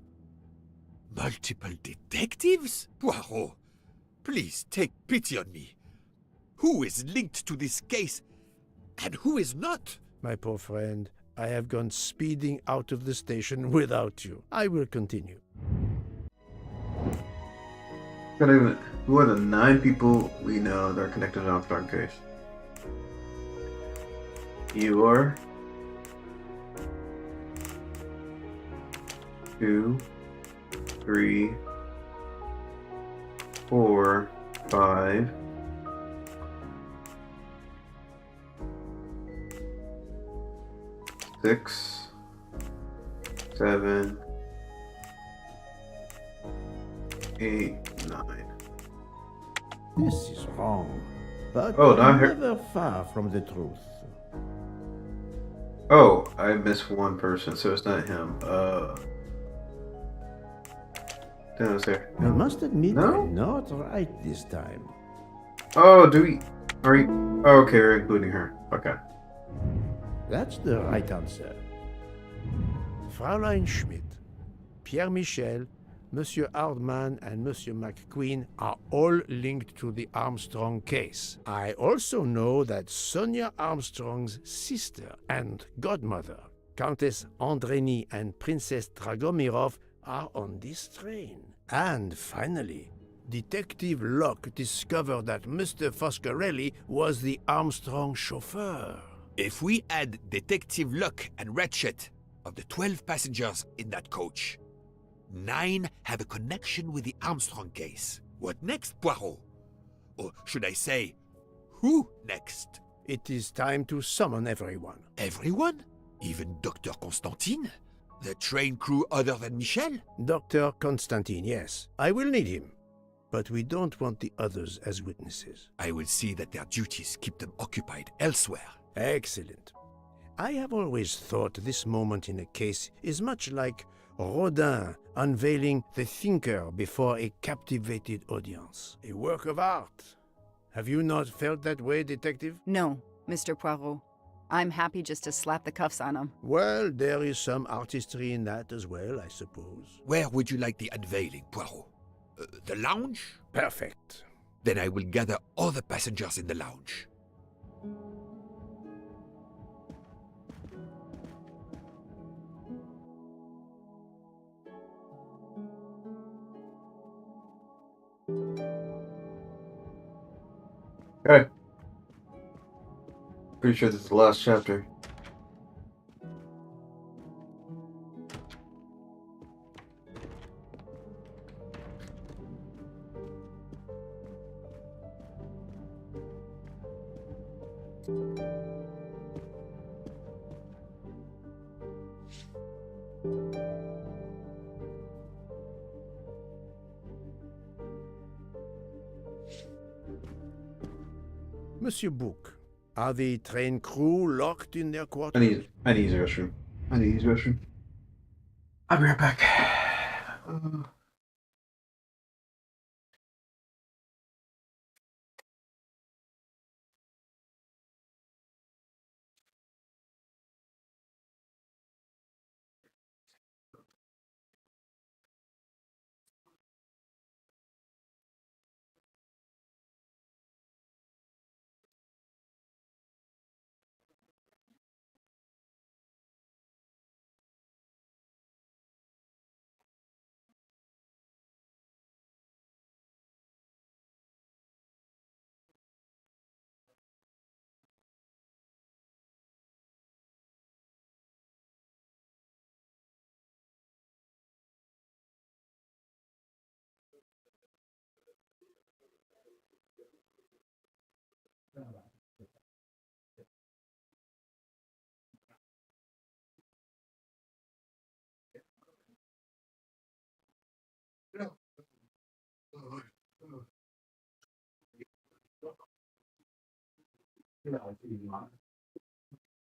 Multiple detectives? Poirot, please take pity on me. Who is linked to this case, and who is not? My poor friend, I have gone speeding out of the station without you. I will continue. Who are the 9 people we know that are connected to the Armstrong case? You are 2, 3, 4, 5. 6, 7, 8, 9. This is wrong, but never far from the truth. Oh, I missed one person, so it's not him. That was there. I must admit, No? I'm not right this time. Oh, are we? Oh, okay, we're including her. Okay. That's the right answer. Fraulein Schmidt, Pierre Michel, Monsieur Hardman, and Monsieur McQueen are all linked to the Armstrong case. I also know that Sonia Armstrong's sister and godmother, Countess Andreni and Princess Dragomirov, are on this train. And finally, Detective Locke discovered that Mr. Foscarelli was the Armstrong chauffeur. If we add Detective Locke and Ratchet, of the 12 passengers in that coach, 9 have a connection with the Armstrong case. What next, Poirot? Or should I say, who next? It is time to summon everyone. Everyone? Even Dr. Constantine? The train crew other than Michel? Dr. Constantine, yes. I will need him. but we don't want the others as witnesses. I will see that their duties keep them occupied elsewhere. Excellent. I have always thought this moment in a case is much like Rodin unveiling the thinker before a captivated audience. A work of art. Have you not felt that way, Detective? No, Mr. Poirot. I'm happy just to slap the cuffs on him. Well, there is some artistry in that as well, I suppose. Where would you like the unveiling, Poirot? The lounge? Perfect. Then I will gather all the passengers in the lounge. Okay. Pretty sure this is the last chapter. Monsieur Bouc, are the train crew locked in their quarters? I need to use the restroom. I need to use the restroom. I'll be right back.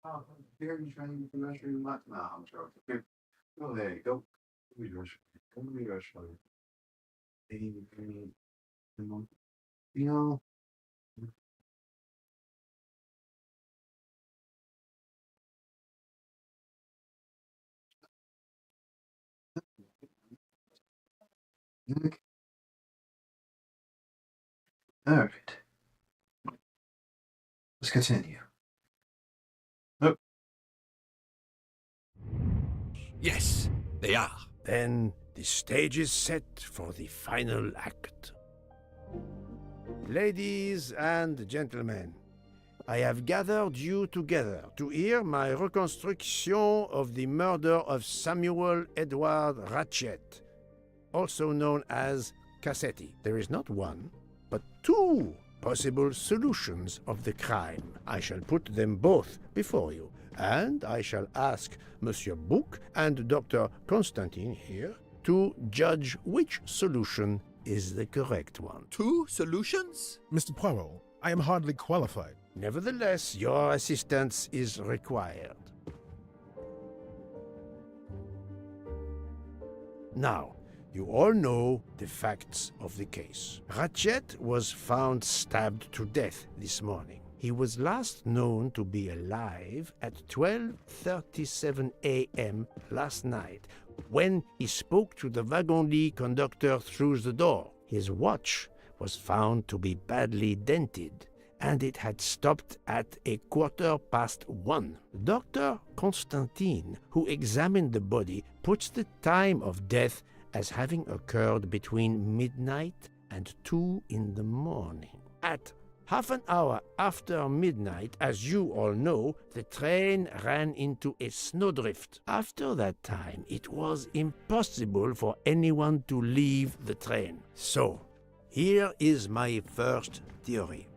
Oh, here you trying to use the restroom? No, I'm joking. Oh, there you go. Come to the restroom. Come to the restroom. You know. Okay. All right. Let's continue. Oh. Yes, they are. Then the stage is set for the final act. Ladies and gentlemen, I have gathered you together to hear my reconstruction of the murder of Samuel Edward Ratchet, also known as Cassetti. There is not one, but two possible solutions of the crime. I shall put them both before you, and I shall ask Monsieur Bouc and Dr. Constantine here to judge which solution is the correct one. Two solutions? Mr. Poirot, I am hardly qualified. Nevertheless, your assistance is required. Now, you all know the facts of the case. Ratchet was found stabbed to death this morning. He was last known to be alive at 12:37 a.m. last night, when he spoke to the wagon-lit conductor through the door. His watch was found to be badly dented, and it had stopped at 1:15. Dr. Constantine, who examined the body, puts the time of death as having occurred between midnight and 2 in the morning. At half an hour after midnight, as you all know, the train ran into a snowdrift. After that time, it was impossible for anyone to leave the train. So, here is my first theory.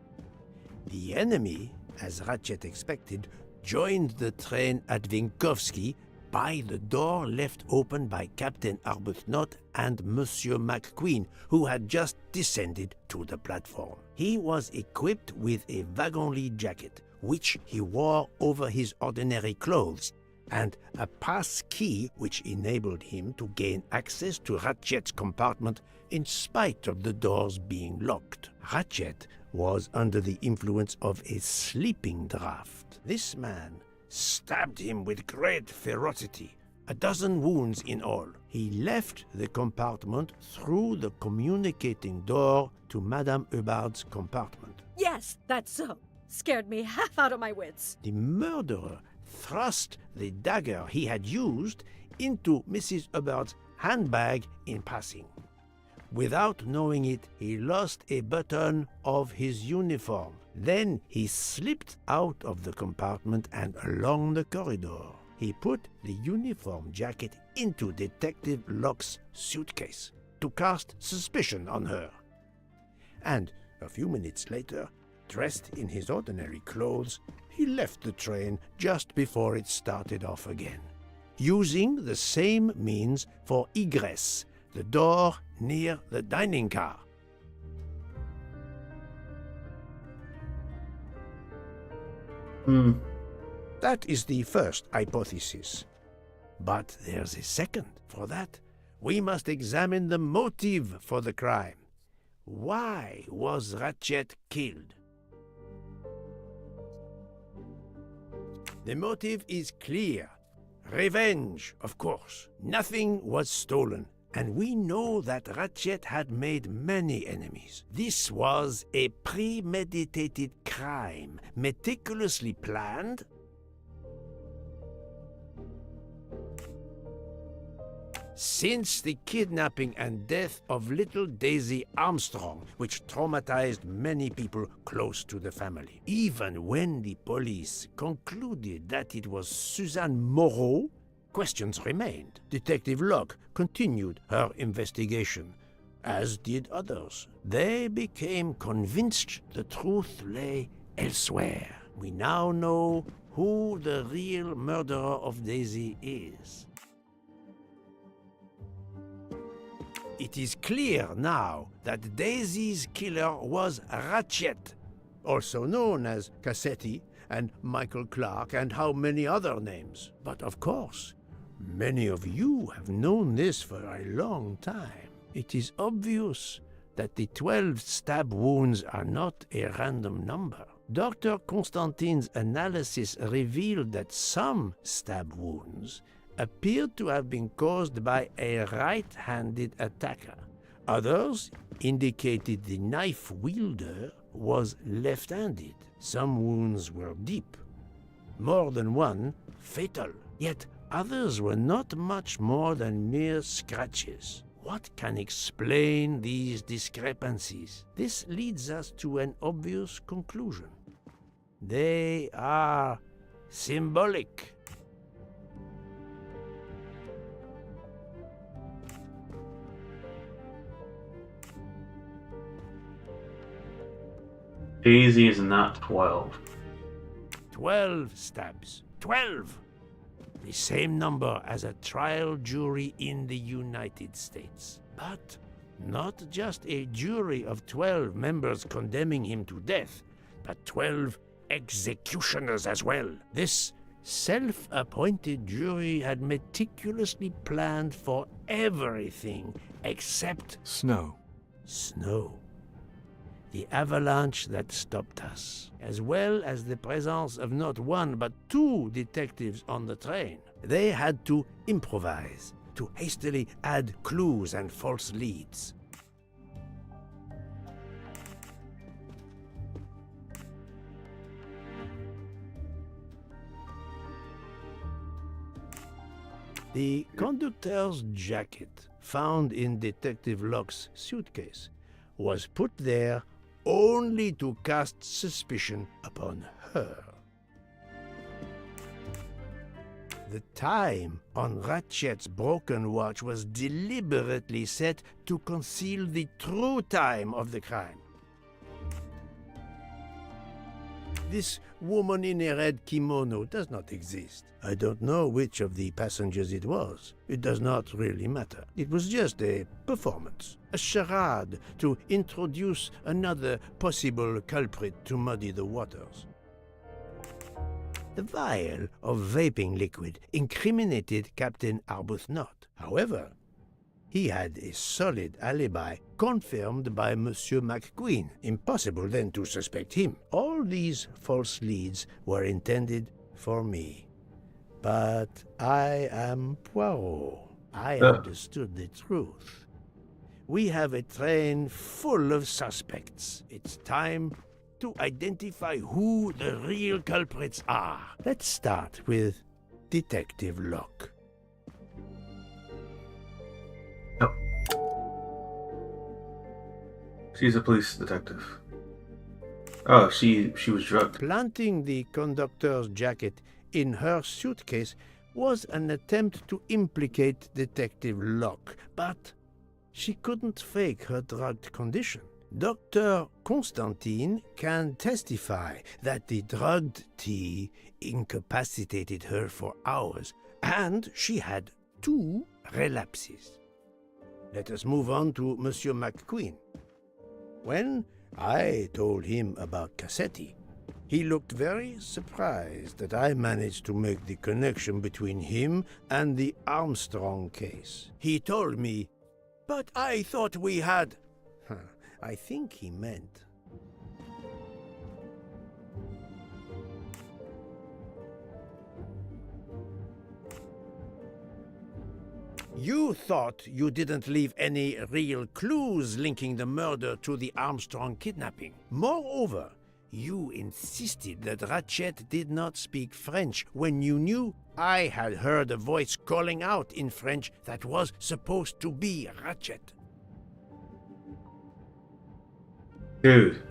The enemy, as Ratchet expected, joined the train at Vinkovsky, by the door left open by Captain Arbuthnot and Monsieur McQueen, who had just descended to the platform. He was equipped with a wagon-lit jacket, which he wore over his ordinary clothes, and a pass key which enabled him to gain access to Ratchet's compartment in spite of the doors being locked. Ratchet was under the influence of a sleeping draught. This man stabbed him with great ferocity, 12 wounds in all. He left the compartment through the communicating door to Madame Hubbard's compartment. Yes, that's so. Scared me half out of my wits. The murderer thrust the dagger he had used into Mrs. Hubbard's handbag in passing. Without knowing it, he lost a button of his uniform. Then he slipped out of the compartment and along the corridor. He put the uniform jacket into Detective Locke's suitcase to cast suspicion on her. And a few minutes later, dressed in his ordinary clothes, he left the train just before it started off again, using the same means for egress, the door near the dining car. That is the first hypothesis. But there's a second. For that, we must examine the motive for the crime. Why was Ratchet killed? The motive is clear. Revenge, of course. Nothing was stolen, and we know that Ratchet had made many enemies. This was a premeditated crime, meticulously planned. Since the kidnapping and death of little Daisy Armstrong, which traumatized many people close to the family. Even when the police concluded that it was Suzanne Moreau, questions remained. Detective Locke continued her investigation, as did others. They became convinced the truth lay elsewhere. We now know who the real murderer of Daisy is. It is clear now that Daisy's killer was Ratchet, also known as Cassetti and Michael Clark and how many other names. But of course, many of you have known this for a long time. It is obvious that the 12 stab wounds are not a random number. Dr. Constantine's analysis revealed that some stab wounds appeared to have been caused by a right-handed attacker. Others indicated the knife wielder was left-handed. Some wounds were deep, more than one fatal, yet others were not much more than mere scratches. What can explain these discrepancies? This leads us to an obvious conclusion. They are symbolic. Daisy is not 12. 12 stabs. 12! The same number as a trial jury in the United States. But not just a jury of 12 members condemning him to death, but 12 executioners as well. This self-appointed jury had meticulously planned for everything except Snow. Snow. The avalanche that stopped us, as well as the presence of not one but 2 detectives on the train. They had to improvise, to hastily add clues and false leads. The conductor's jacket, found in Detective Locke's suitcase, was put there only to cast suspicion upon her. The time on Ratchet's broken watch was deliberately set to conceal the true time of the crime. This woman in a red kimono does not exist. I don't know which of the passengers it was. It does not really matter. It was just a performance, a charade to introduce another possible culprit to muddy the waters. The vial of vaping liquid incriminated Captain Arbuthnot. However, he had a solid alibi, confirmed by Monsieur McQueen. Impossible then to suspect him. All these false leads were intended for me. But I am Poirot. I understood the truth. We have a train full of suspects. It's time to identify who the real culprits are. Let's start with Detective Locke. She's a police detective. Oh, she was drugged. Planting the conductor's jacket in her suitcase was an attempt to implicate Detective Locke, but she couldn't fake her drugged condition. Dr. Constantine can testify that the drugged tea incapacitated her for hours, and she had 2 relapses. Let us move on to Monsieur McQueen. When I told him about Cassetti, he looked very surprised that I managed to make the connection between him and the Armstrong case. He told me, "But I thought we had..." I think he meant... You thought you didn't leave any real clues linking the murder to the Armstrong kidnapping. Moreover, you insisted that Ratchet did not speak French when you knew I had heard a voice calling out in French that was supposed to be Ratchet. Dude.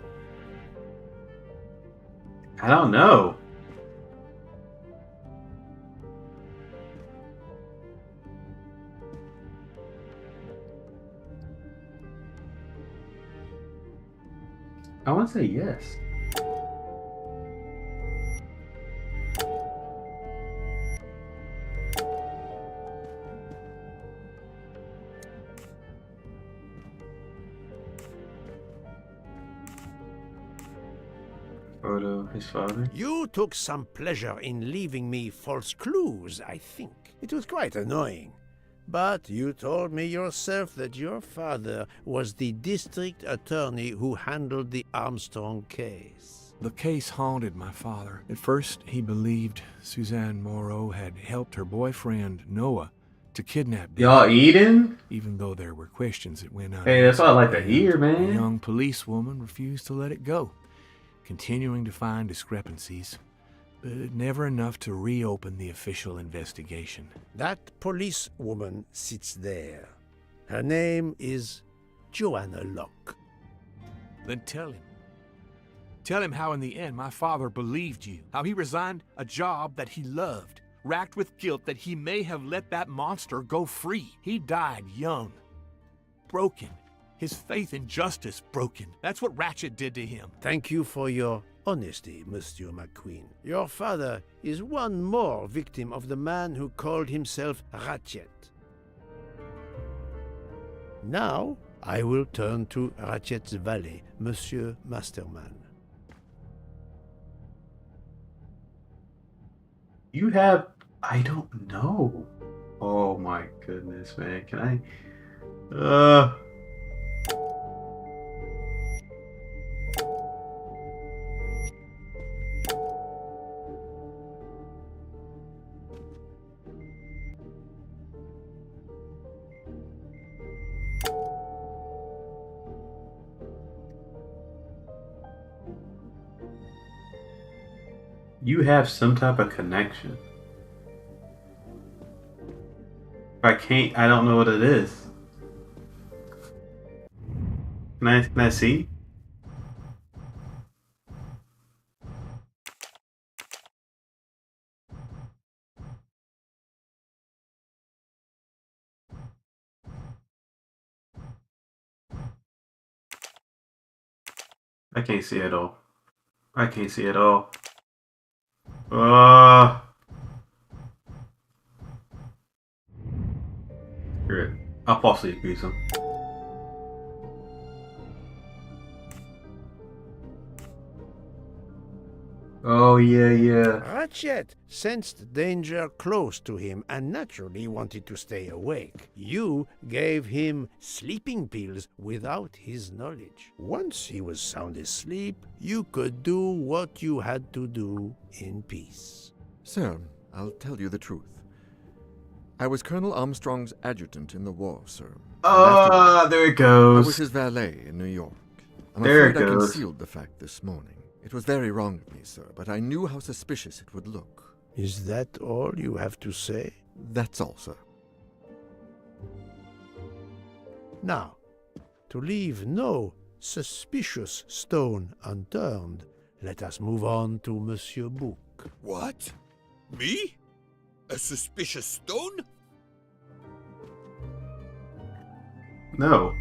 I don't know. I want to say yes. Photo, his father. You took some pleasure in leaving me false clues, I think. It was quite annoying. But you told me yourself that your father was the district attorney who handled the Armstrong case. The case haunted my father. At first, he believed Suzanne Moreau had helped her boyfriend, Noah, to kidnap Daisy. Y'all eating? Even though there were questions that went on. Hey, that's what I like to hear, man. The young policewoman refused to let it go, continuing to find discrepancies, but never enough to reopen the official investigation. That policewoman sits there. Her name is Joanna Locke. Then tell him. Tell him how in the end my father believed you, how he resigned a job that he loved, racked with guilt that he may have let that monster go free. He died young, broken, his faith in justice broken. That's what Ratchet did to him. Thank you for your honesty, Monsieur McQueen. Your father is one more victim of the man who called himself Ratchet. Now, I will turn to Ratchet's valet, Monsieur Masterman. You have... I don't know. Oh my goodness, man. Can I... You have some type of connection. If I don't know what it is. Can I see? I can't see at all. I can't see at all. Great. I'll fall asleep, Grissom. Oh, yeah. Ratchet sensed danger close to him and naturally wanted to stay awake. You gave him sleeping pills without his knowledge. Once he was sound asleep, you could do what you had to do in peace. Sir, I'll tell you the truth. I was Colonel Armstrong's adjutant in the war, sir. There it goes. I was his valet in New York. I'm There afraid it I goes. concealed the fact this morning. It was very wrong of me, sir, but I knew how suspicious it would look. Is that all you have to say? That's all, sir. Now, to leave no suspicious stone unturned, let us move on to Monsieur Book. What? Me? A suspicious stone? No.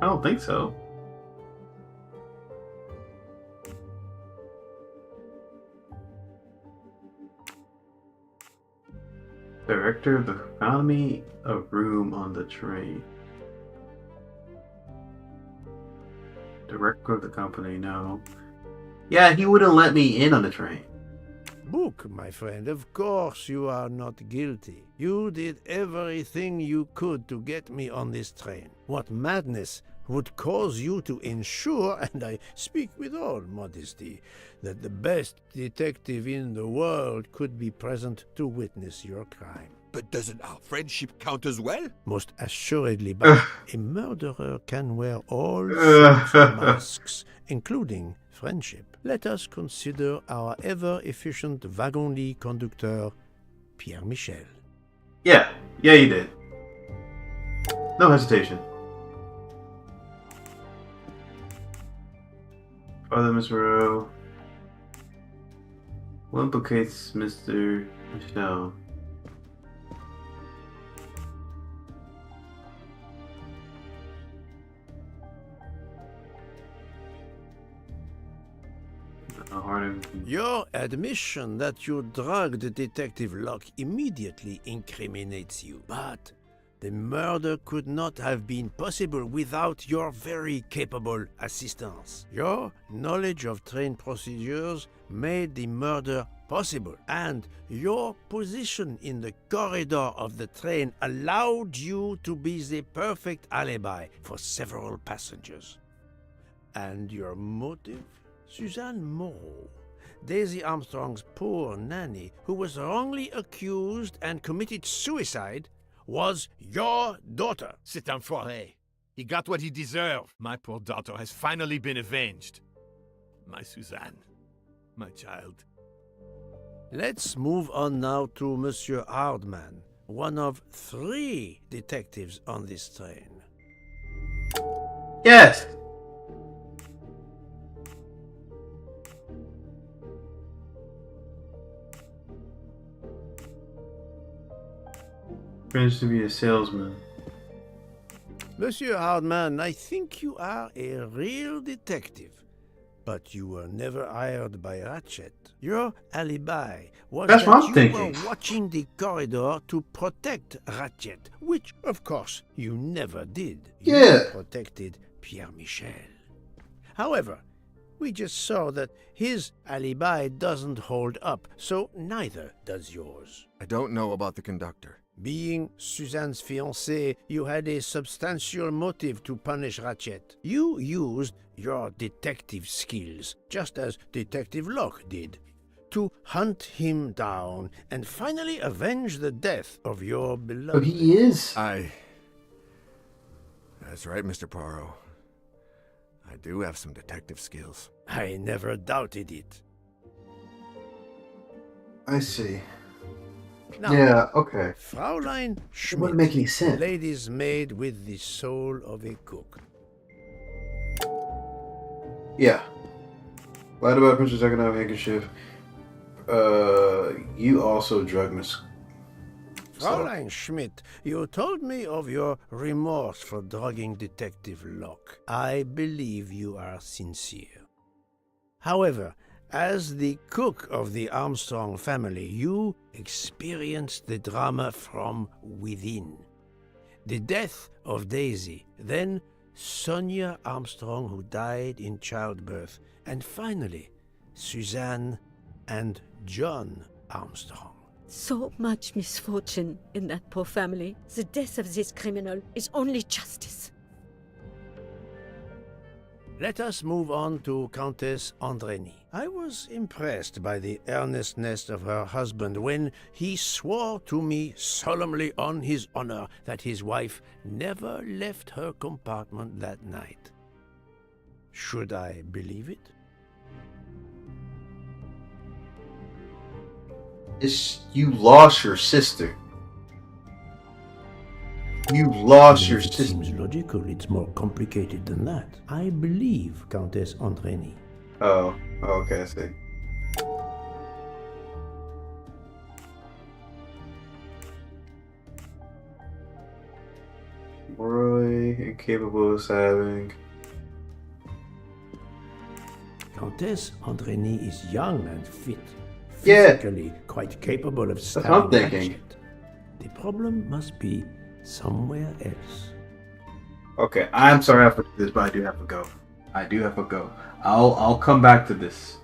I don't think so. Director of the economy, a room on the train. Director of the company, no. Yeah, he wouldn't let me in on the train. Book, my friend, of course you are not guilty. You did everything you could to get me on this train. What madness would cause you to ensure, and I speak with all modesty, that the best detective in the world could be present to witness your crime? But doesn't our friendship count as well? Most assuredly, but a murderer can wear all sorts of masks, including friendship. Let us consider our ever-efficient wagon-lit conductor, Pierre Michel. Yeah, you did. No hesitation. Father, Miss Moreau. What implicates Mr. Michel? Your admission that you drugged Detective Locke immediately incriminates you, but the murder could not have been possible without your very capable assistance. Your knowledge of train procedures made the murder possible, and your position in the corridor of the train allowed you to be the perfect alibi for several passengers. And your motive? Suzanne Moreau, Daisy Armstrong's poor nanny, who was wrongly accused and committed suicide, was your daughter. C'est un foiré. He got what he deserved. My poor daughter has finally been avenged. My Suzanne. My child. Let's move on now to Monsieur Hardman, one of 3 detectives on this train. Yes! Finished to be a salesman. Monsieur Hardman, I think you are a real detective, but you were never hired by Ratchet. Your alibi was That's what I'm that you thinking. were watching the corridor to protect Ratchet, which, of course, you never did. Yeah. You protected Pierre Michel. However, we just saw that his alibi doesn't hold up, so neither does yours. I don't know about the conductor. Being Suzanne's fiancé, you had a substantial motive to punish Ratchet. You used your detective skills, just as Detective Locke did, to hunt him down and finally avenge the death of your beloved. Oh, he is? That's right, Mr. Poirot. I do have some detective skills. I never doubted it. I see. Now, Yeah, okay. Fraulein It Schmidt, wouldn't make any sense. lady's maid with the soul of a cook. Yeah. Lied about Princess Economic handkerchief. You also drugged Miss. Fraulein Schmidt, you told me of your remorse for drugging Detective Locke. I believe you are sincere. However, As the cook of the Armstrong family, you experienced the drama from within. The death of Daisy, then Sonia Armstrong, who died in childbirth, and finally, Suzanne and John Armstrong. So much misfortune in that poor family. The death of this criminal is only justice. Let us move on to Countess Andreni. I was impressed by the earnestness of her husband when he swore to me solemnly on his honor that his wife never left her compartment that night. Should I believe it? You lost your sister. You lost your sister. It seems logical. It's more complicated than that. I believe Countess Andreni. Oh, okay, I see. Roy, incapable of having. Countess Andreni is young and fit. Yeah. Physically quite capable of That's what I'm stabbing thinking. Ratchet. The problem must be somewhere else. Okay, I'm sorry I have to do this, but I do have to go. I do have to go. I'll come back to this.